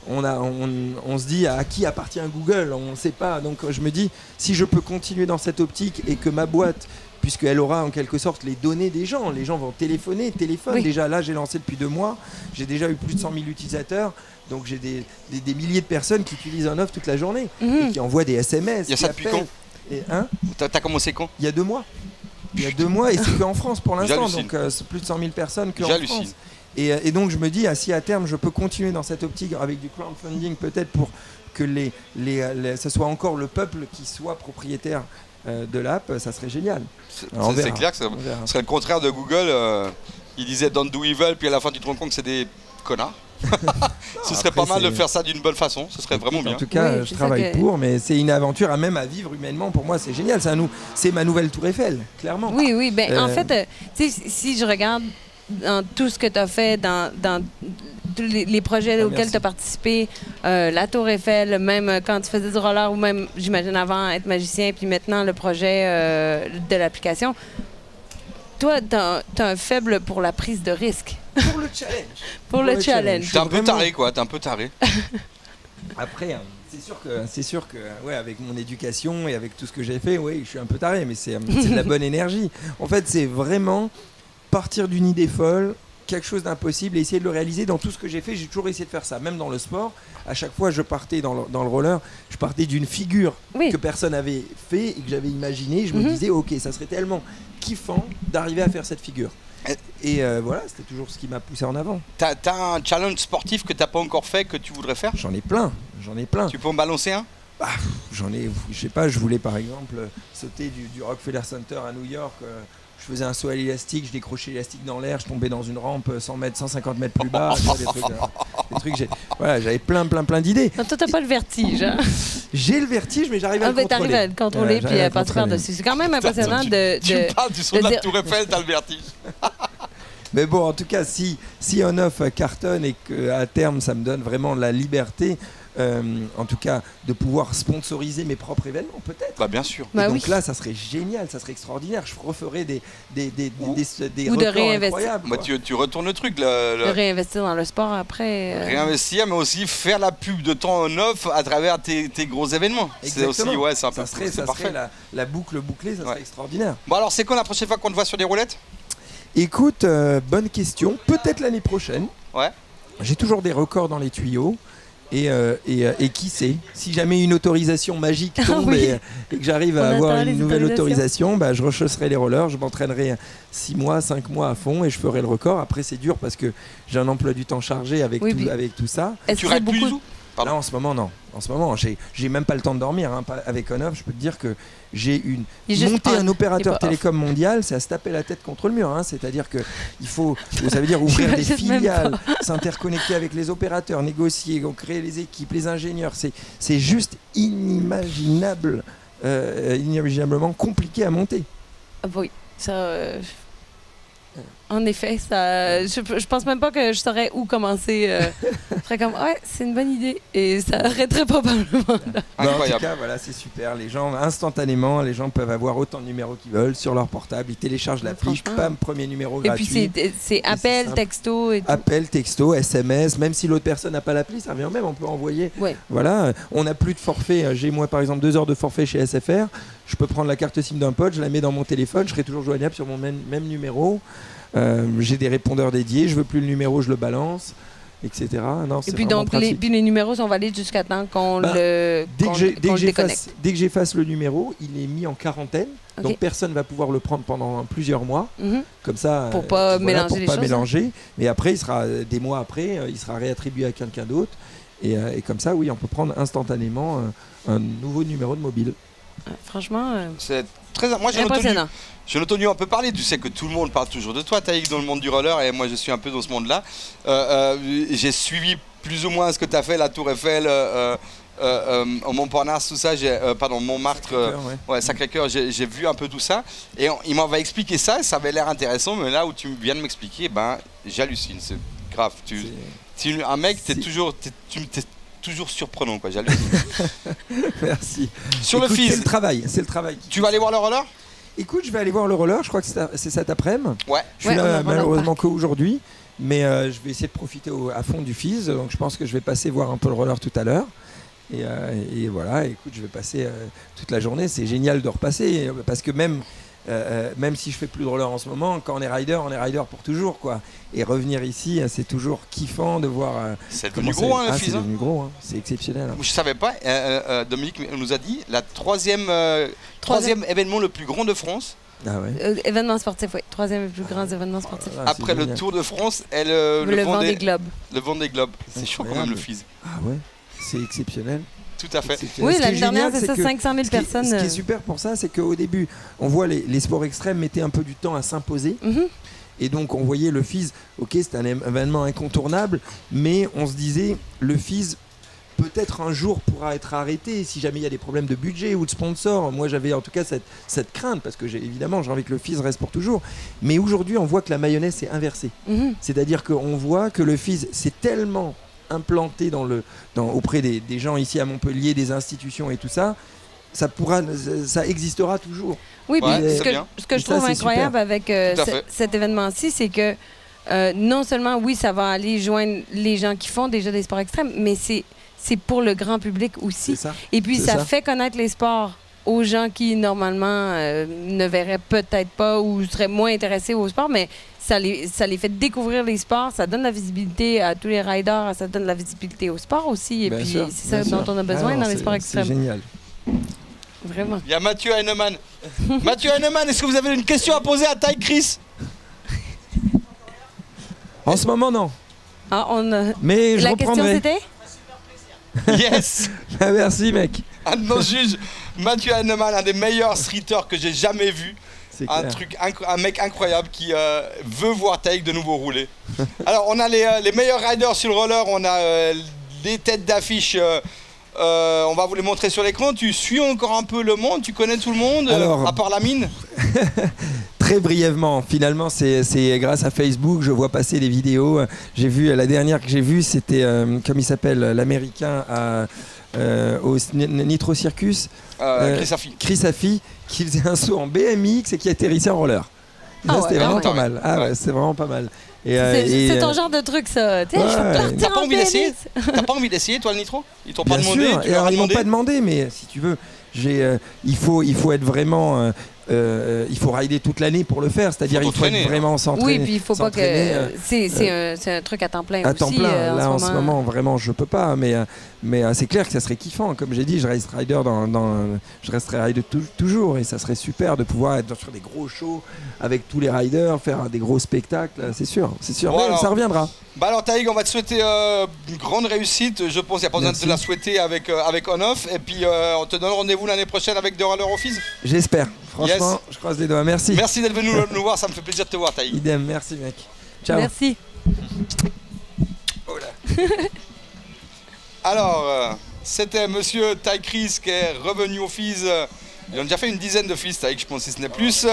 on se dit à qui appartient Google, on ne sait pas. Donc je me dis, si je peux continuer dans cette optique et que ma boîte puisqu'elle aura en quelque sorte les données des gens. Les gens vont téléphoner, Oui. Déjà là, j'ai lancé depuis 2 mois, j'ai déjà eu plus de 100 000 utilisateurs, donc j'ai des milliers de personnes qui utilisent On/Off toute la journée et qui envoient des SMS. Il y a ça depuis quand? T'as commencé quand? Il y a 2 mois. Il y a 2 mois et c'est qu'en France pour l'instant, J'hallucine. donc c'est plus de 100 000 personnes qu'en J'hallucine. France. Et donc je me dis, si à terme je peux continuer dans cette optique avec du crowdfunding peut-être pour que ce soit encore le peuple qui soit propriétaire de l'app, ça serait génial. Alors, on C'est verra. clair que ce serait le contraire de Google. Il disait don't do evil, puis à la fin tu te rends compte que c'est des connards. Ce serait après, pas mal de c'est- faire ça d'une bonne façon, ce serait vraiment bien. En tout cas, Oui, je c'est travaille ça que- pour, mais c'est une aventure même à vivre humainement. Pour moi, c'est génial. C'est ma nouvelle Tour Eiffel, clairement. Oui, oui. Ben, en Euh, fait, tu sais, si je regarde dans tout ce que tu as fait, dans tous les projets auxquels merci. tu as participé, la Tour Eiffel, même quand tu faisais du roller ou même, j'imagine, avant être magicien, puis maintenant le projet de l'application, toi, tu as un faible pour la prise de risque, Pour le challenge. pour le challenge. T'es un peu Vraiment- taré quoi, t'es un peu taré. Après, c'est sûr que ouais, avec mon éducation et avec tout ce que j'ai fait, oui, je suis un peu taré, mais c'est de la bonne énergie. En fait, c'est vraiment partir d'une idée folle, quelque chose d'impossible et essayer de le réaliser. Dans tout ce que j'ai fait, j'ai toujours essayé de faire ça. Même dans le sport, à chaque fois, je partais dans le roller, je partais d'une figure Oui. que personne n'avait fait et que j'avais imaginé. Je me disais, ok, ça serait tellement kiffant d'arriver à faire cette figure. Et voilà, c'était toujours ce qui m'a poussé en avant. T'as un challenge sportif que t'as pas encore fait, que tu voudrais faire? J'en ai plein. Tu peux en balancer un? J'en ai, je sais pas, je voulais par exemple sauter du Rockefeller Center à New York. Je faisais un saut à l'élastique, je décrochais l'élastique dans l'air, je tombais dans une rampe 100 mètres, 150 mètres plus bas. Tu vois, des trucs, voilà, j'avais plein d'idées. Non, toi, t'as pas le vertige, hein? J'ai le vertige, mais j'arrive à Ah, le ben, contrôler. t'arrives à le contrôler puis à le passer contrôler. par-dessus. C'est quand même impressionnant tu, de... Tu me parles du saut de de la dire- Tour Eiffel, t'as le vertige. Mais bon, en tout cas, si On/Off cartonne et qu'à terme, ça me donne vraiment la liberté, en tout cas, de pouvoir sponsoriser mes propres événements, peut-être. Bah bien sûr. Bah Et donc oui. là, ça serait génial, ça serait extraordinaire. Je referais des Ou de records réinvestir. incroyables. Bah, quoi. tu retournes le truc, de réinvestir dans le sport après. réinvestir, mais aussi faire la pub de ton On/Off à travers tes gros événements. C'est aussi, Exactement. ouais, c'est un peu Ça serait, c'est parfait. la boucle bouclée, ça serait Ouais. extraordinaire. Bon alors, c'est quand la prochaine fois qu'on te voit sur des roulettes? Écoute, bonne question. Peut-être l'année prochaine. Ouais. J'ai toujours des records dans les tuyaux. Et qui sait, si jamais une autorisation magique tombe oui. et que j'arrive On à avoir attend une les nouvelle autorisations. autorisation, bah, je rechausserai les rollers, je m'entraînerai 6 mois, 5 mois à fond et je ferai le record. Après, c'est dur parce que j'ai un emploi du temps chargé avec, Oui, tout, puis- avec tout ça. Est-ce Tu que c'est rates plus du beaucoup tout? Pardon. Là, en ce moment, non. En ce moment, j'ai même pas le temps de dormir. Hein. Avec On/Off, je peux te dire que j'ai Il est juste monter on, un il est opérateur pas télécom mondial, c'est à se taper la tête contre le mur. Hein. C'est-à-dire que il faut, ça veut dire ouvrir des J'imagine même filiales, s'interconnecter avec les opérateurs, négocier, créer les équipes, les ingénieurs. C'est juste inimaginablement compliqué à monter. Ah, oui, ça. En effet, ça. Je pense même pas que je saurais où commencer. Je serais comme, ouais, c'est une bonne idée. Et ça arrêterait probablement là. Mais en tout Incroyable. cas, voilà, c'est super. Les gens, instantanément, les gens peuvent avoir autant de numéros qu'ils veulent sur leur portable. Ils téléchargent l'appli, Franchement. pam, premier numéro Et gratuit. puis, c'est appel, simple. texto et tout. Appel, texto, SMS, même si l'autre personne n'a pas l'appli, ça revient au même, on peut envoyer. Ouais. Voilà, on n'a plus de forfait. J'ai moi par exemple 2 heures de forfait chez SFR. Je peux prendre la carte SIM d'un pote, je la mets dans mon téléphone, je serai toujours joignable sur mon même numéro. J'ai des répondeurs dédiés, je veux plus le numéro, je le balance, etc. Non, Et c'est puis, vraiment donc, pratique. les numéros sont valides jusqu'à temps qu'on Bah, le Dès qu'on- que j'ai- qu'on dès que le j'efface déconnecte. dès que j'efface le numéro, il est mis en quarantaine. Ok. Donc personne va pouvoir le prendre pendant plusieurs mois. Mhm. Comme ça, Pour pas mélanger pour les pas choses, hein. mélanger. Mais après, il sera des mois après, il sera réattribué à quelqu'un d'autre. Et comme ça, oui, on peut prendre instantanément un nouveau numéro de mobile. Franchement, C'est très. Moi, impressionnant. j'en ai entendu un peu parler. Tu sais que tout le monde parle toujours de toi, Taïk, dans le monde du roller, et moi, je suis un peu dans ce monde-là. J'ai suivi plus ou moins ce que tu as fait, la Tour Eiffel, au Montparnasse, tout ça. Pardon, Montmartre. Sacré-Cœur, ouais. Ouais, Sacré-Cœur, j'ai vu un peu tout ça. Et il m'avait expliqué ça, et ça avait l'air intéressant, mais là où tu viens de m'expliquer, ben, j'hallucine. C'est grave. Un mec, t'es toujours surprenant, quoi. J'hallucine. Merci. Sur Écoute, le c'est fils, le travail. C'est le travail. tu vas aller voir le roller? Écoute, je vais aller voir le roller. Je crois que c'est cet après-midi. Ouais. Je suis Ouais, on là a malheureusement qu'aujourd'hui, mais je vais essayer de profiter à fond du FIS. Donc je pense que je vais passer voir un peu le roller tout à l'heure. Et voilà, écoute, je vais passer toute la journée. C'est génial de repasser parce que même même si je fais plus de roller en ce moment, quand on est rider pour toujours, quoi. Et revenir ici, c'est toujours kiffant de voir. C'est devenu gros, hein, le FIS. C'est devenu gros, hein. C'est exceptionnel. Hein. Je savais pas. Dominique nous a dit la troisième événement le plus grand de France. Ah ouais. Événement sportif, oui. Troisième plus grand événement sportif. Après le Tour de France et le Vendée Globe. Le Vendée Globe. C'est chaud quand même le FIS. Ah ouais, c'est exceptionnel. Tout à fait. Oui, l'année dernière, c'est ça, 500 000 personnes. Ce qui est super pour ça, c'est qu'au début, on voit les sports extrêmes mettaient un peu du temps à s'imposer. Et donc, on voyait le FIS, ok, c'est un événement incontournable, mais on se disait, le FIS, peut-être un jour pourra être arrêté si jamais il y a des problèmes de budget ou de sponsors. Moi, j'avais en tout cas cette crainte, parce que évidemment, j'ai envie que le FIS reste pour toujours. Mais aujourd'hui, on voit que la mayonnaise s'est inversée. C'est-à-dire qu'on voit que le FIS, c'est tellement implanté auprès des gens ici à Montpellier, des institutions et tout ça, ça existera toujours. Oui, puis ce que je trouve incroyable avec cet événement-ci, c'est que non seulement, oui, ça va aller joindre les gens qui font déjà des sports extrêmes, mais c'est pour le grand public aussi. Ça. Et puis, ça fait connaître les sports aux gens qui, normalement, ne verraient peut-être pas ou seraient moins intéressés au sport, mais ça les fait découvrir les sports, ça donne la visibilité à tous les riders, ça donne la visibilité au sport aussi, et puis c'est ça dont on a besoin dans les sports extrêmes. C'est génial. Vraiment. Il y a Mathieu Heinemann. Mathieu Heinemann, est-ce que vous avez une question à poser à Ty Chris? En ce moment, non. Ah, mais je la reprendrai. question, c'était? Yes. Merci, mec. Un de nos juges, Mathieu Heinemann, un des meilleurs streeters que j'ai jamais vu. Un mec incroyable qui veut voir Taïk de nouveau rouler. Alors, on a les meilleurs riders sur le roller. On a des têtes d'affiche. On va vous les montrer sur l'écran. Tu suis encore un peu le monde? Tu connais tout le monde? À part la mine? Très brièvement, finalement, c'est grâce à Facebook, je vois passer les vidéos. J'ai vu, la dernière que j'ai vue, c'était, comme il s'appelle, l'américain au Nitro Circus. Chris Affy, qui faisait un saut en BMX et qui atterrissait en roller. C'était vraiment pas mal. Ah ouais, c'est vraiment pas mal. C'est ton genre de truc, ça. Tu sais, T'as pas envie d'essayer? T'as pas envie d'essayer, toi, le Nitro? Ils t'ont pas demandé? Ils m'ont pas demandé, mais si tu veux, il faut être vraiment... il faut rider toute l'année pour le faire, c'est-à-dire il faut être vraiment s'entraîner. Oui, puis il faut pas que... C'est un truc à temps plein aussi. À temps plein, là en ce moment, vraiment, je peux pas, mais c'est clair que ça serait kiffant. Comme j'ai dit, je resterai rider toujours, et ça serait super de pouvoir être sur des gros shows avec tous les riders, faire des gros spectacles, c'est sûr. Bon, mais ça reviendra. Bah alors Taïg, on va te souhaiter une grande réussite. Je pense qu'il n'y a pas besoin de te la souhaiter avec On-Off. Et puis on te donne rendez-vous l'année prochaine avec The Roller Office. J'espère. Franchement, je croise les doigts. Merci. Merci d'être venu nous voir. Ça me fait plaisir de te voir, Taïg. Idem, merci mec. Ciao. Merci. Oh là. Alors, c'était monsieur Ty Chris qui est revenu au FIS. Ils ont déjà fait une dizaine de FIS, Taïg, je pense, si ce n'est plus.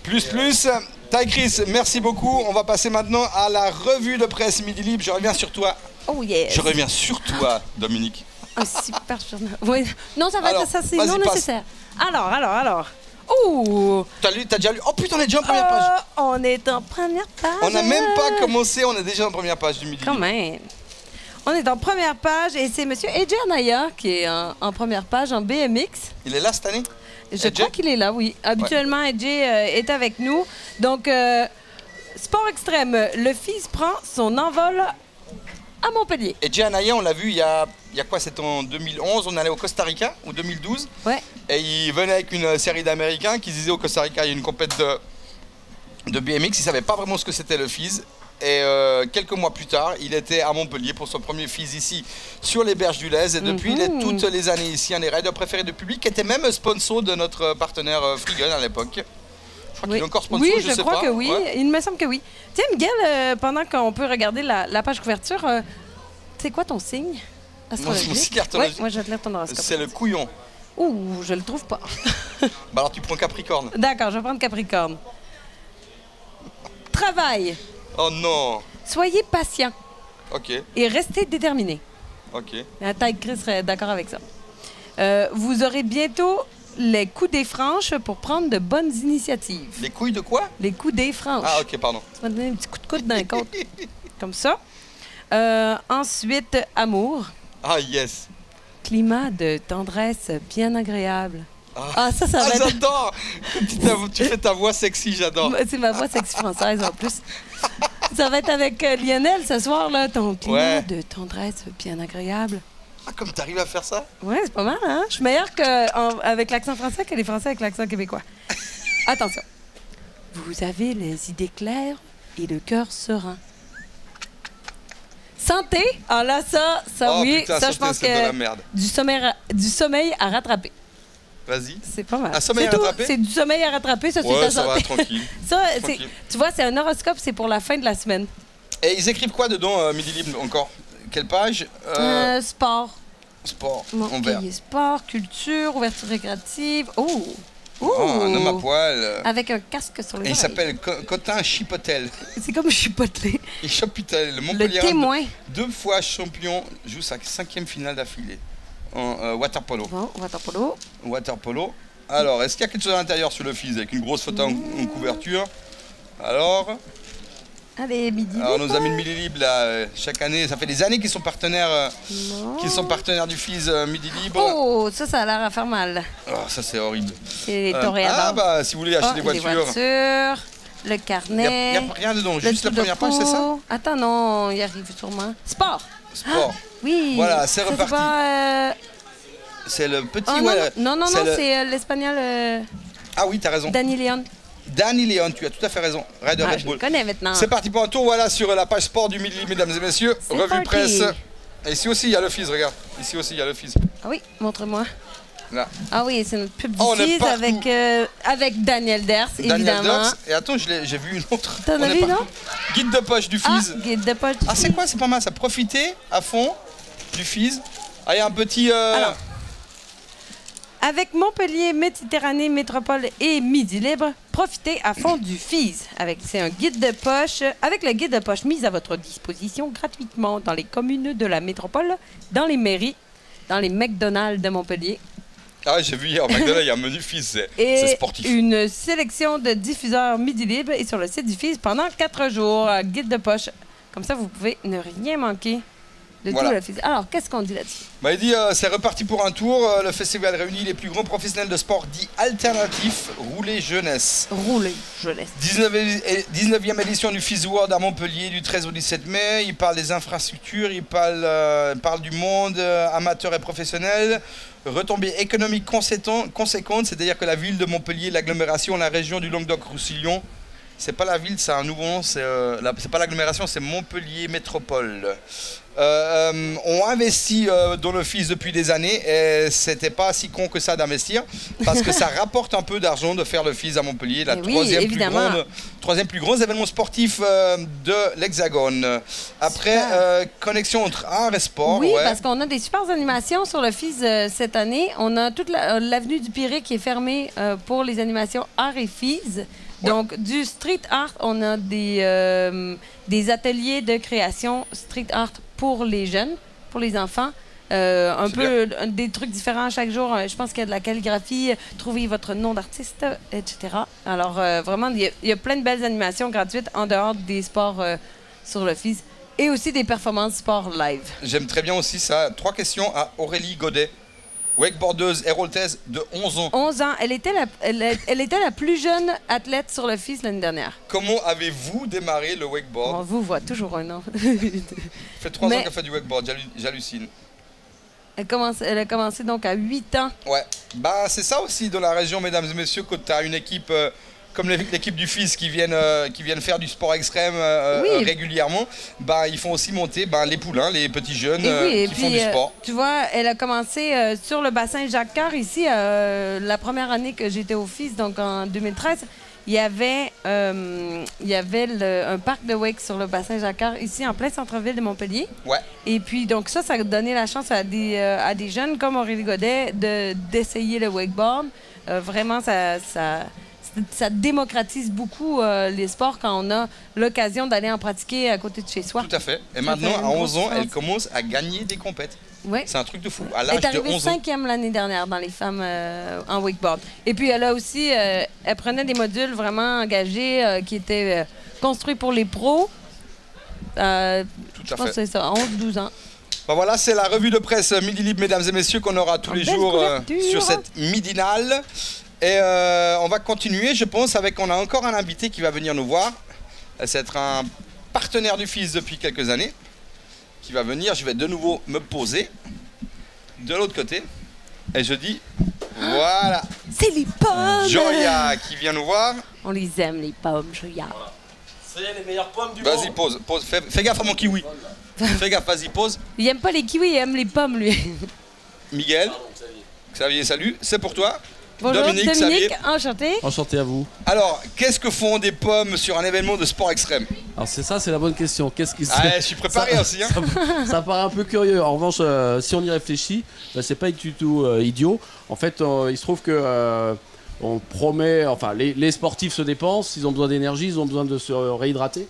Plus. Ty Chris, merci beaucoup. On va passer maintenant à la revue de presse Midi Libre. Je reviens sur toi. Oh yes. Je reviens sur toi, Dominique. Ah, super. Oui. Non, ça va être ça, c'est non nécessaire. Alors. Oh. T'as déjà lu? Oh putain, on est déjà en première page. On est en première page. On n'a même pas commencé, on est déjà en première page du Midi Libre. Quand même. On est en première page et c'est monsieur Eddie Anaya qui est en première page en BMX. Il est là cette année? Je crois qu'il est là, oui. Habituellement, Eddie est avec nous. Donc, sport extrême, le FIS prend son envol à Montpellier. Eddie Anaya, on l'a vu il y a quoi? C'était en 2011, on allait au Costa Rica, ou 2012. Ouais. Et il venait avec une série d'Américains qui disaient au Costa Rica, il y a une compète de BMX. Ils ne savaient pas vraiment ce que c'était le FIS. Et quelques mois plus tard, il était à Montpellier pour son premier FIS ici sur les berges du Lez. Et depuis, il est toutes les années ici, un des riders préférés du public, qui était même sponsor de notre partenaire Freegun à l'époque. Je crois qu'il est encore sponsor, je sais pas. Oui, je crois que oui. Ouais. Il me semble que oui. Tiens, Miguel, pendant qu'on peut regarder la page couverture, c'est quoi ton signe astrologique? Mon signe astrologique? Moi, je vais te lire ton horoscope. C'est le couillon. Ouh, je le trouve pas. Bah alors, tu prends Capricorne. D'accord, je vais prendre Capricorne. Travail. Oh non! Soyez patient. OK. Et restez déterminé. OK. Ty Chris serait d'accord avec ça. Vous aurez bientôt les coups des franches pour prendre de bonnes initiatives. Les couilles de quoi? Les coups des franches. Ah, OK, pardon. Ça va donner un petit coup de coude dans le côte. Comme ça. Ensuite, amour. Ah, yes. Climat de tendresse bien agréable. Ah, ça va être... j'adore. Tu fais ta voix sexy, j'adore. C'est ma voix sexy française en plus. Ça va être avec Lionel ce soir, là, ton climat de tendresse bien agréable. Ah, comme t'arrives à faire ça? Ouais, c'est pas mal, hein? Je suis meilleure avec l'accent français que les Français avec l'accent québécois. Attention. Vous avez les idées claires et le cœur serein. Santé! Ah là, ça oh, oui, putain, ça je pense c'est de la que merde. du sommeil à rattraper. Vas-y. C'est pas mal. Un sommeil à rattraper? C'est du sommeil à rattraper, ça c'est Ouais, ta ça va, santé. tranquille. Ça, Tranquille. tu vois, c'est un horoscope, c'est pour la fin de la semaine. Et ils écrivent quoi dedans, Midi Libre, encore? Quelle page? Sport. Sport, Mon en vert. cahier sport, culture, ouverture récréative. Oh! Oh, un homme à poil. Avec un casque sur les Et il oreilles. s'appelle Cotin Chipotel. C'est comme chipotelé. Et Chipotel, le Le Montpellier, témoin. 2 fois champion, joue sa 5e finale d'affilée en waterpolo. Bon, waterpolo. Waterpolo. Alors, est-ce qu'il y a quelque chose à l'intérieur sur le fils avec une grosse photo en couverture? Alors, Allez, Midi. alors nos amis de Midi Libre, là, chaque année, ça fait des années qu'ils sont partenaires, du FIS Midi Libre. Oh, ça a l'air à faire mal. Oh, ça c'est horrible. C'est les toréadors. Ah bah, si vous voulez acheter des voitures. Le Il n'y carnet. a rien dedans, le juste la truc de première page, c'est ça? peau. Attends, non, il arrive sûrement. Sport. Sport. Oui. Voilà, c'est Ça, reparti. pas, C'est le petit... oh, ouais, non, le- c'est l'espagnol Ah oui, t'as raison. Danny Leon. Danny Léon, tu as tout à fait raison. Rider Ah, Red je Bull. le connais maintenant. C'est parti pour un tour, voilà, sur la page sport du Midi Libre, mesdames et messieurs. C'est Revue parti. presse. Et ici aussi, il y a le FIS, regarde. Ici aussi, il y a le FIS. Ah oui, montre-moi. Là. Ah oui, c'est notre pub du Oh, on est FIS partout. avec Daniel Ders, Daniel évidemment. Dux. Et attends, j'ai vu une autre. T'en On as est vu, partout. non? Guide de poche du Ah, FIS. guide de poche du Ah, c'est FIS. quoi? C'est pas mal, ça. Profitez à fond du FIS. Ah, il y a un petit... Alors. Avec Montpellier, Méditerranée, Métropole et Midi Libre, profitez à fond du FIS. C'est un guide de poche, avec le guide de poche mis à votre disposition gratuitement dans les communes de la métropole, dans les mairies, dans les McDonald's de Montpellier. Ah, j'ai vu hier, au McDonald's, il y a un menu FIS. C'est Et sportif. une sélection de diffuseurs Midi Libre et sur le site du FIS pendant 4 jours. Guide de poche. Comme ça, vous pouvez ne rien manquer de Voilà. tout le FIS. Alors, qu'est-ce qu'on dit là-dessus? Bah, il dit c'est reparti pour un tour. Le festival réunit les plus grands professionnels de sport dits alternatifs, roulés jeunesse. Roulez, je laisse. 19e édition du FIS World à Montpellier du 13 au 17 mai. Il parle des infrastructures, il parle du monde amateur et professionnel. Retombées économiques conséquentes, c'est-à-dire que la ville de Montpellier, l'agglomération, la région du Languedoc-Roussillon, c'est pas la ville, c'est un nouveau nom, c'est pas l'agglomération, c'est Montpellier Métropole. On investit dans le FIS depuis des années et c'était pas si con que ça d'investir parce que ça rapporte un peu d'argent de faire le FIS à Montpellier, la Eh oui, troisième plus grand événement sportif de l'Hexagone. Après, connexion entre art et sport. Oui, ouais. parce qu'on a des super animations sur le FIS cette année. On a toute l'avenue du Pirée qui est fermée pour les animations art et FIS. Donc, du street art, on a des ateliers de création street art pour les jeunes, pour les enfants. Des trucs différents chaque jour. Je pense qu'il y a de la calligraphie, trouver votre nom d'artiste, etc. Alors, vraiment, il y a plein de belles animations gratuites en dehors des sports sur le FIS et aussi des performances sport live. J'aime très bien aussi ça. 3 questions à Aurélie Godet. Wakeboardeuse héroltaise de 11 ans. 11 ans. Elle était la plus jeune athlète sur le FIS l'année dernière. Comment avez-vous démarré le wakeboard? On vous voit toujours un an. Ça fait 3 ans qu'elle fait du wakeboard, j'hallucine. Elle a commencé donc à 8 ans. Ouais, bah c'est ça aussi dans la région, mesdames et messieurs, quand tu as une équipe comme l'équipe du FIS qui viennent faire du sport extrême régulièrement, bah, ils font aussi monter les poulains, les petits jeunes qui font du sport. Tu vois, elle a commencé sur le bassin Jacques-Cartier ici, la première année que j'étais au FIS, donc en 2013. Il y avait un parc de wake sur le bassin Jacques-Cartier ici, en plein centre-ville de Montpellier. Ouais. Et puis, donc ça a donné la chance à des jeunes comme Aurélie Godet d'essayer le wakeboard. Vraiment, ça démocratise beaucoup les sports quand on a l'occasion d'aller en pratiquer à côté de chez soi. Tout à fait. Et maintenant, à 11 ans, elle commence à gagner des compètes. Oui. C'est un truc de fou. À Elle l'âge est de arrivée 11 ans. 5e l'année dernière dans les femmes en wakeboard. Et puis, elle a aussi, elle prenait des modules vraiment engagés qui étaient construits pour les pros. Je pense que c'est ça, 11-12 ans. Bah voilà, c'est la revue de presse Midi Libre, mesdames et messieurs, qu'on aura tous les jours sur cette midinale. Et on va continuer, je pense, on a encore un invité qui va venir nous voir. C'est être un partenaire du Fizz depuis quelques années. Qui va venir, je vais de nouveau me poser de l'autre côté. Et je dis, voilà. C'est les pommes. Joya qui vient nous voir. On les aime, les pommes, Joya. Voilà. C'est les meilleures pommes du monde. Vas-y, pose. Fais gaffe à mon kiwi. Fais gaffe, vas-y, pose. Il aime pas les kiwis, il aime les pommes, lui. Miguel. Xavier, salut. C'est pour toi. Bonjour, Dominique, Xavier. enchanté. Enchanté à vous. Alors, qu'est-ce que font des pommes sur un événement de sport extrême? Alors c'est la bonne question. Qu'est-ce qui je suis préparé aussi. Hein. Ça paraît un peu curieux. En revanche, si on y réfléchit, c'est pas du tout idiot. En fait, il se trouve que on promet, enfin, les sportifs se dépensent, ils ont besoin d'énergie, ils ont besoin de se réhydrater.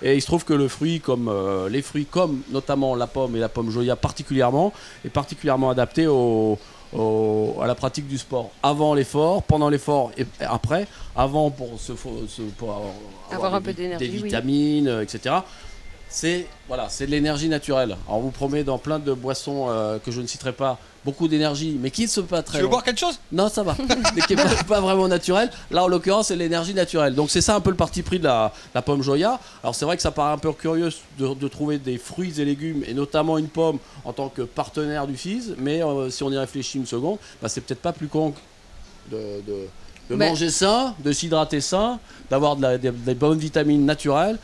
Et il se trouve que les fruits, comme notamment la pomme et la pomme Joya particulièrement, est particulièrement adapté à la pratique du sport. Avant l'effort, pendant l'effort et après. Avant pour avoir un peu d'énergie, des vitamines, etc. C'est de l'énergie naturelle. Alors on vous promet dans plein de boissons que je ne citerai pas beaucoup d'énergie, mais qui ne sont pas très... Tu veux boire quelque chose? Non, ça va. Mais qui n'est pas vraiment naturel. Là, en l'occurrence, c'est l'énergie naturelle. Donc c'est ça un peu le parti pris de la pomme Joya. Alors c'est vrai que ça paraît un peu curieux de trouver des fruits et légumes, et notamment une pomme en tant que partenaire du Fizz, mais si on y réfléchit une seconde, c'est peut-être pas plus con de manger sain, de s'hydrater sain, d'avoir des bonnes vitamines naturelles,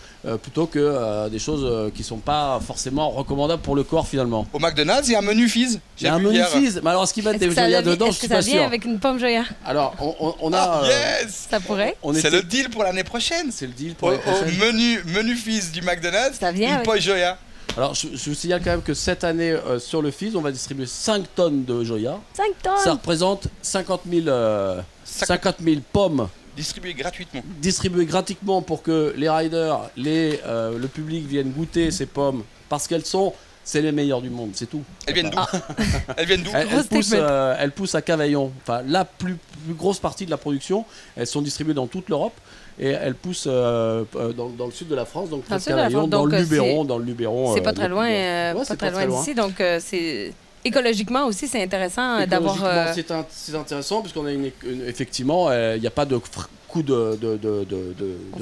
plutôt que des choses qui ne sont pas forcément recommandables pour le corps finalement. Au McDonald's, il y a un menu Fizz. Il y a un menu Fizz, mais alors est-ce qu'il va être des Joya dedans? Je suis pas sûr. Est-ce que ça vient avec une pomme Joya? Alors on a... yes, ça pourrait. C'est le deal pour l'année prochaine. C'est le deal pour l'année prochaine. Au menu Fizz du McDonald's, ça vient une pomme Joya. Alors, je vous signale quand même que cette année, sur le Fizz, on va distribuer 5 tonnes de Joya. 5 tonnes. Ça représente 50 000 pommes. Distribuées gratuitement. Distribuées gratuitement pour que les riders, le public viennent goûter ces pommes. Parce c'est les meilleures du monde, c'est tout. Elles viennent d'où? Elles viennent d'où? Elles poussent à Cavaillon. Enfin, la plus grosse partie de la production, elles sont distribuées dans toute l'Europe. Et elles poussent dans le sud de la France, donc près de Cavaillon, dans le Luberon. C'est pas très loin, pas très loin d'ici, donc c'est... Écologiquement aussi, c'est intéressant d'avoir... C'est intéressant, puisqu'on a effectivement, il n'y a pas de coût de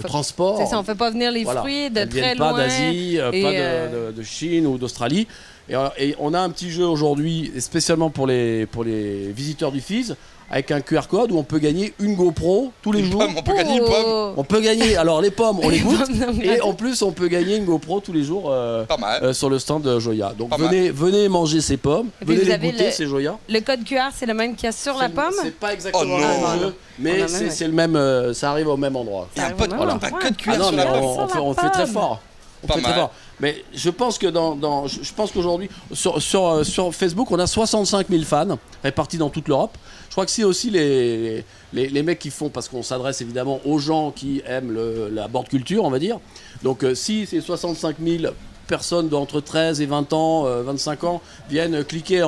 transport. C'est ça, on ne fait pas venir les fruits de très loin. Pas d'Asie, pas de Chine ou d'Australie. Et on a un petit jeu aujourd'hui, spécialement pour les visiteurs du Fizz, avec un QR code où on peut gagner une GoPro tous les jours. On peut gagner une pomme. On peut gagner, alors les pommes, on les goûte. Et en plus, on peut gagner une GoPro tous les jours sur le stand de Joya. Donc venez manger ces pommes, venez les goûter, ces Joya. Le code QR, c'est le même qu'il y a sur la pomme? C'est pas exactement le même jeu, mais c'est le même, ça arrive au même endroit. Il y a un code QR sur la pomme. On fait très fort. Mais je pense que je pense qu'aujourd'hui sur Facebook on a 65 000 fans répartis dans toute l'Europe. Je crois que c'est aussi les mecs qui font, parce qu'on s'adresse évidemment aux gens qui aiment la board culture, on va dire. Donc si ces 65 000 personnes d'entre 13 et 20 ans, 25 ans viennent cliquer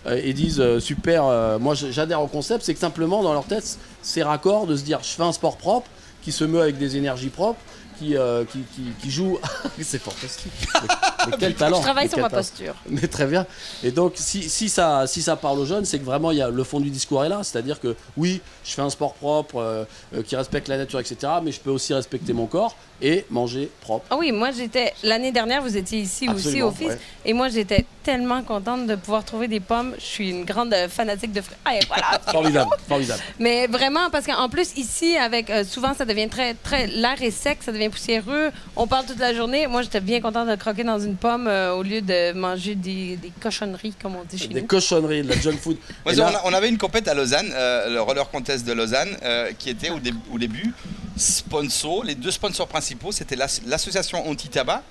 et disent super, moi j'adhère au concept, c'est que simplement dans leur tête c'est raccord de se dire je fais un sport propre qui se meut avec des énergies propres, qui joue. C'est fantastique. Mais quel talent. Je travaille sur ma posture. Mais très bien. Et donc si ça parle aux jeunes, c'est que vraiment le fond du discours est là. C'est-à-dire que oui, je fais un sport propre qui respecte la nature, etc. Mais je peux aussi respecter mon corps et manger propre. Ah oui, moi l'année dernière, vous étiez ici aussi au Fizz, et moi j'étais tellement contente de pouvoir trouver des pommes. Je suis une grande fanatique de fruits. Ah, et voilà. Formidable. Mais vraiment, parce qu'en plus ici, avec souvent ça devient très l'air est sec, ça devient poussiéreux. On parle toute la journée. Moi, j'étais bien contente de croquer dans une pomme au lieu de manger des cochonneries, comme on dit chez nous. Des cochonneries, de la junk food. On avait une compète à Lausanne, le Roller Contest de Lausanne, qui était au début sponsor. Les deux sponsors principaux, c'était l'association anti-tabac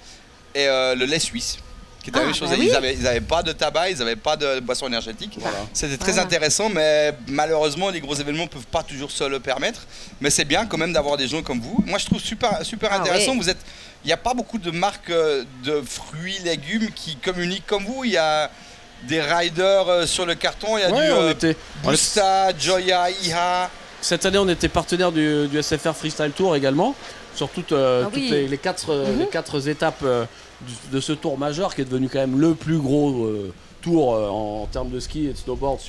et le lait suisse. Qui était la même chose. Oui. Ils n'avaient pas de tabac, ils n'avaient pas de boisson énergétique. Voilà. C'était très intéressant, mais malheureusement, les gros événements ne peuvent pas toujours se le permettre. Mais c'est bien quand même d'avoir des gens comme vous. Moi, je trouve super intéressant. Oui. Il n'y a pas beaucoup de marques de fruits, légumes qui communiquent comme vous. Il y a des riders sur le carton. Il y a du Busta, Joya, Iha. Cette année, on était partenaire du SFR Freestyle Tour également, sur toutes les quatre étapes de ce tour majeur qui est devenu quand même le plus gros tour en termes de ski et de snowboard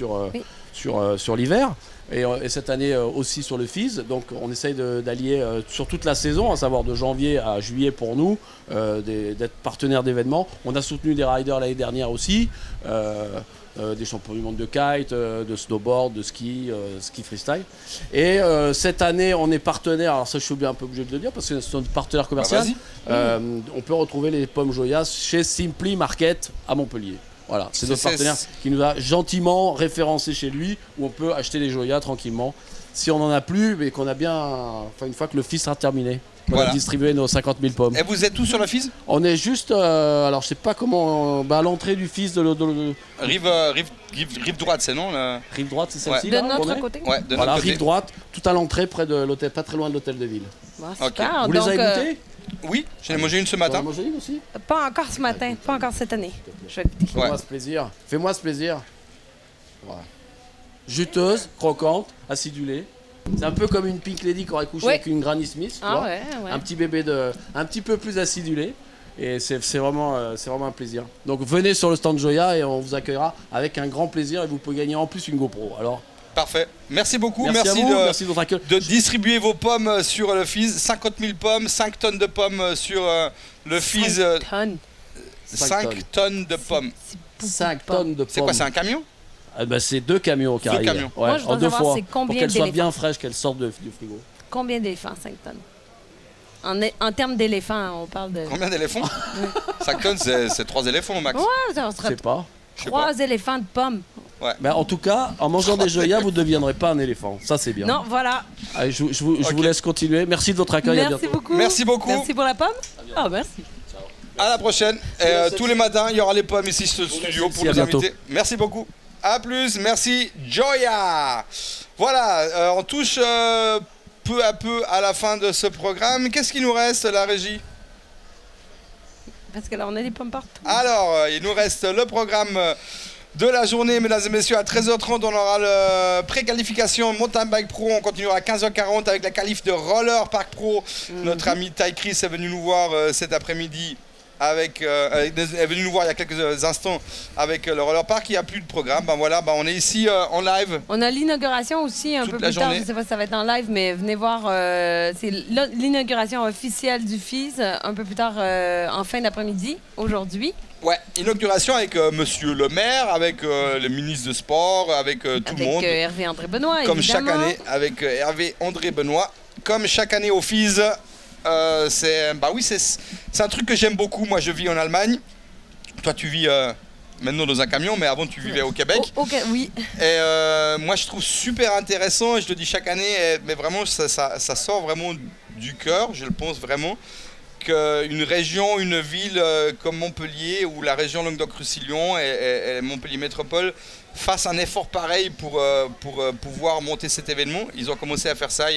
sur l'hiver. Et cette année aussi sur le FIS. Donc on essaye d'allier sur toute la saison, à savoir de janvier à juillet pour nous, d'être partenaire d'événements. On a soutenu des riders l'année dernière aussi, des champions du monde de kite, de snowboard, de ski, ski freestyle. Et cette année on est partenaire, alors ça je suis bien un peu obligé de le dire parce que c'est notre partenaire commercial. On peut retrouver les pommes Joyas chez Simply Market à Montpellier. Voilà, c'est notre partenaire qui nous a gentiment référencé chez lui, où on peut acheter les Joyas tranquillement. Si on n'en a plus, mais qu'on a bien, enfin une fois que le FIS sera terminé, on va distribuer nos 50 000 pommes. Et vous êtes tous sur le FIS? On est juste, alors je sais pas comment, à l'entrée du FIS de rive droite, c'est non Rive droite, c'est celle-ci. De notre côté. Ouais, de voilà, notre côté. rive droite, tout à l'entrée, près de l'hôtel, pas très loin de l'hôtel de ville. Super. Vous les avez goûtés? Oui, j'en ai mangé une ce matin. Vous en avez mangé une aussi? Pas encore ce matin, pas encore cette année. Je vais goûter. Fais-moi ce plaisir. Fais-moi ce plaisir. Voilà. Juteuse, croquante, acidulée. C'est un peu comme une Pink Lady qui aurait couché avec une Granny Smith. Tu vois. Un petit bébé un petit peu plus acidulé. Et c'est vraiment un plaisir. Donc venez sur le stand Joya et on vous accueillera avec un grand plaisir et vous pouvez gagner en plus une GoPro. Alors. Parfait. Merci beaucoup. Merci de votre accueil. De distribuer vos pommes sur le FIS. 50 000 pommes, 5 tonnes de pommes sur le FIS. 5 tonnes. 5 tonnes de pommes. 5 tonnes de pommes. C'est quoi, c'est un camion? C'est 2 camions qui arrivent. Camions. Moi, je en veux 2 savoir fois. c'est combien pour qu'elles soient d'éléphants. bien fraîches, qu'elles sortent du frigo. Combien d'éléphants, 5 tonnes? En termes d'éléphants, on parle de... Combien d'éléphants? 5 tonnes, c'est 3 éléphants au max. Ouais, ça Je serait sais pas. 3 éléphants de pommes. Mais en tout cas, en mangeant des Joyas, vous ne deviendrez pas un éléphant. Ça, c'est bien. Non, voilà. Allez, je vous laisse continuer. Merci de votre accueil. Merci beaucoup. Merci beaucoup. Merci pour la pomme. Ah, merci. À la prochaine. Tous les matins, il y aura les pommes ici sur le studio pour nous inviter. Merci beaucoup. À plus. Merci, Joya. Voilà, on touche peu à peu à la fin de ce programme. Qu'est-ce qu'il nous reste, la régie? Parce que là, on a des pommes partout. Alors, il nous reste le programme de la journée, mesdames et messieurs. À 13h30, on aura le pré-qualification Mountain Bike Pro. On continuera à 15h40 avec la qualif de Roller Park Pro. Notre ami Ty Chris est venu nous voir cet après-midi. Est venu nous voir il y a quelques instants avec le Roller Park. Il n'y a plus de programme. On est ici en live. On a l'inauguration aussi un peu plus tard. Je ne sais pas si ça va être en live, mais venez voir. C'est l'inauguration officielle du FIS un peu plus tard en fin d'après-midi, aujourd'hui. Ouais, inauguration avec monsieur le maire, avec le ministre de Sport, avec tout le monde. Avec Hervé André Benoît, comme évidemment. chaque année, avec Hervé André Benoît. Comme chaque année au FIS. C'est un truc que j'aime beaucoup. Moi, je vis en Allemagne. Toi, tu vis maintenant dans un camion, mais avant, tu vivais au Québec. Oui. Et moi, je trouve super intéressant, et je le dis chaque année, mais vraiment, ça sort vraiment du cœur, je le pense vraiment, qu'une région, une ville comme Montpellier, ou la région Languedoc-Roussillon et Montpellier Métropole, fassent un effort pareil pour pouvoir monter cet événement. Ils ont commencé à faire ça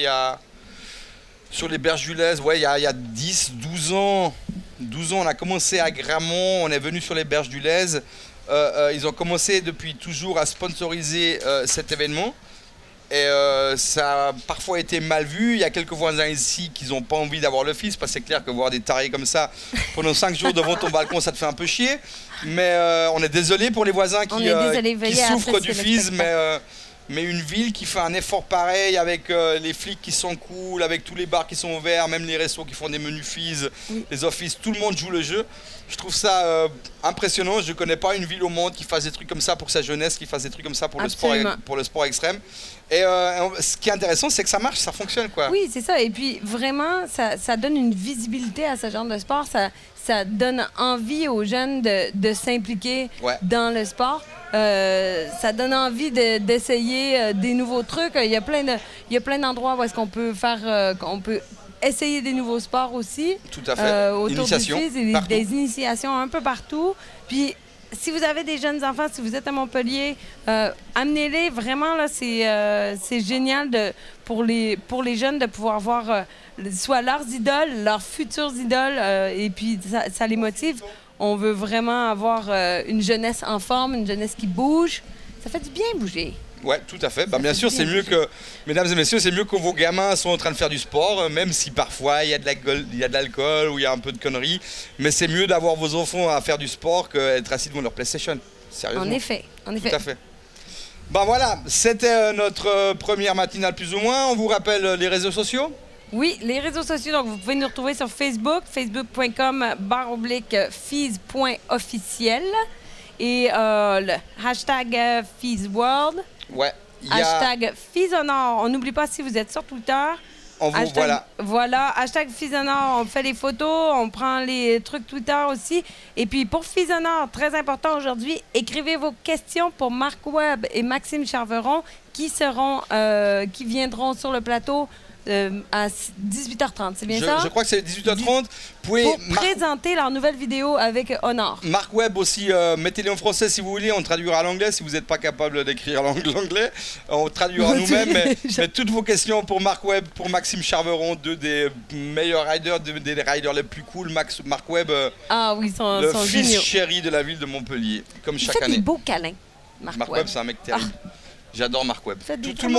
sur les berges du Lez, il y a 10, 12 ans. 12 ans, on a commencé à Gramont, on est venu sur les berges du Lez. Ils ont commencé depuis toujours à sponsoriser cet événement. Et ça a parfois été mal vu. Il y a quelques voisins ici qui n'ont pas envie d'avoir le FIS, parce que c'est clair que voir des tarés comme ça pendant 5 jours devant ton balcon, ça te fait un peu chier. Mais on est désolé pour les voisins qui souffrent du FIS, mais une ville qui fait un effort pareil avec les flics qui sont cool, avec tous les bars qui sont ouverts, même les restos qui font des menus FIS, les offices, tout le monde joue le jeu. Je trouve ça impressionnant. Je ne connais pas une ville au monde qui fasse des trucs comme ça pour sa jeunesse, qui fasse des trucs comme ça pour le sport extrême. Et ce qui est intéressant, c'est que ça marche, ça fonctionne, quoi. Oui, c'est ça. Et puis vraiment, ça donne une visibilité à ce genre de sport. Ça donne envie aux jeunes de s'impliquer dans le sport. Ça donne envie d'essayer des nouveaux trucs. Il y a plein d'endroits où est-ce qu'on peut faire, qu'on peut essayer des nouveaux sports aussi. Tout à fait. Autour du FIS, des initiations un peu partout. Puis si vous avez des jeunes enfants, si vous êtes à Montpellier, amenez-les. Vraiment, là, c'est génial pour les jeunes de pouvoir voir soit leurs idoles, leurs futures idoles, et puis ça les motive. On veut vraiment avoir une jeunesse en forme, une jeunesse qui bouge. Ça fait du bien bouger. Ouais, tout à fait. Bah, bien sûr, c'est mieux que, mesdames et messieurs, c'est mieux que vos gamins sont en train de faire du sport, même si parfois il y a de l'alcool ou il y a un peu de conneries. Mais c'est mieux d'avoir vos enfants à faire du sport qu'être assis devant leur PlayStation. Sérieusement. En effet. Tout à fait. Bah voilà, c'était notre première matinale plus ou moins. On vous rappelle les réseaux sociaux? Oui, les réseaux sociaux, donc vous pouvez nous retrouver sur Facebook, facebook.com/fees.officiel et le hashtag FeesWorld. Ouais. Hashtag FeesHonor. On n'oublie pas, si vous êtes sur Twitter. Voilà, hashtag FeesHonor, on fait les photos, on prend les trucs Twitter aussi. Et puis pour FeesHonor, très important aujourd'hui, écrivez vos questions pour Marc Webb et Maxime Charveron qui viendront sur le plateau à 18h30, c'est bien ça? Je crois que c'est 18h30. Pour présenter leur nouvelle vidéo avec Honor. Marc Webb aussi, mettez-les en français si vous voulez, on traduira à l'anglais. Si vous n'êtes pas capable d'écrire l'anglais, on traduira nous-mêmes. Mais toutes vos questions pour Marc Webb, pour Maxime Charveron, deux des meilleurs riders, des riders les plus cool. Marc Webb, oui, le sont fils géniaux. chéri de la ville de Montpellier, comme chaque année. Il fait des beaux câlins, Marc Webb. C'est un mec terrible. J'adore Marc Webb. Tout le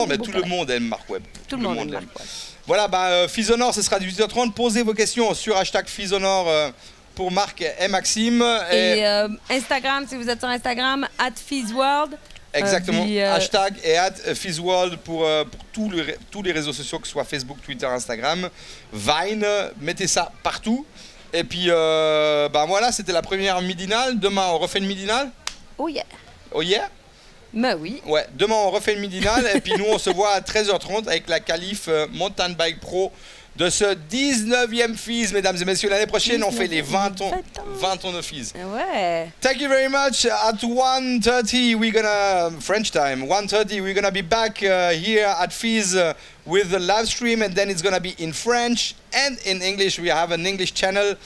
monde aime Marc Webb. Tout le monde aime Marc Webb. Voilà, FeesHonor, ce sera 18h30. Posez vos questions sur hashtag FeesHonor pour Marc et Maxime. Et Instagram, si vous êtes sur Instagram, @FeesWorld. Exactement, hashtag et @FeesWorld pour tous les réseaux sociaux, que ce soit Facebook, Twitter, Instagram, Vine, mettez ça partout. Et puis, voilà, c'était la première midinale. Demain, on refait une midinale. Oh yeah. Oh yeah. Ben oui. Ouais, demain on refait une midinale et puis nous on se voit à 13h30 avec la qualif Mountain Bike Pro de ce 19e Fees, mesdames et messieurs. L'année prochaine, on fait les 20 ans de Fees. Ouais. Thank you very much. At 1:30, we're gonna, French time, 1:30, we're gonna be back here at Fees with the live stream, and then it's gonna be in French and in English. We have an English channel.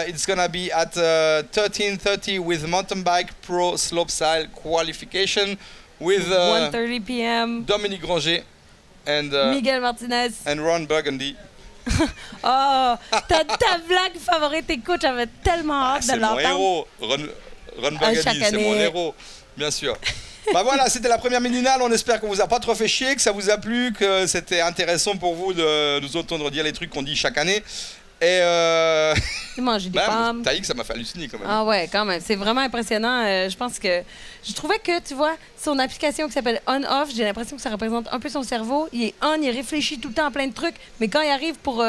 It's gonna be at 13:30 with Mountain Bike Pro Slopestyle qualification with 1:30 p.m. Dominique Granger and Miguel Martinez and Ron Burgundy. Oh, ta blague favorite, écoute, j'avais tellement hâte de l'entendre. C'est mon héros, Ron Burgundy, c'est mon héros, bien sûr. Bah voilà, c'était la première midinale. On espère qu'on vous a pas trop fait chier, que ça vous a plu, que c'était intéressant pour vous de nous entendre dire les trucs qu'on dit chaque année. Et manger des pommes. Taïk, ça m'a fait halluciner quand même. Ah ouais, quand même. C'est vraiment impressionnant. Je pense que... Je trouvais que, tu vois, son application qui s'appelle On-Off, j'ai l'impression que ça représente un peu son cerveau. Il est on, il réfléchit tout le temps à plein de trucs, mais quand il arrive pour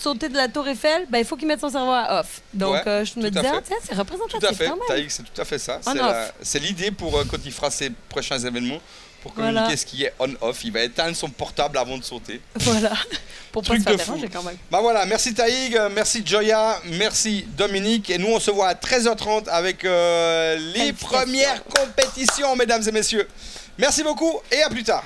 sauter de la tour Eiffel, ben, il faut qu'il mette son cerveau à off. Donc, je me disais, tiens, c'est représentatif tout à fait. quand même. Taïk, c'est tout à fait ça. C'est l'idée pour quand il fera ses prochains événements. Pour communiquer ce qui est on-off, il va éteindre son portable avant de sauter. Voilà, pour pas se faire déranger quand même. Bah voilà, merci Taïg, merci Joya, merci Dominique. Et nous, on se voit à 13h30 avec les premières compétitions, mesdames et messieurs. Merci beaucoup et à plus tard.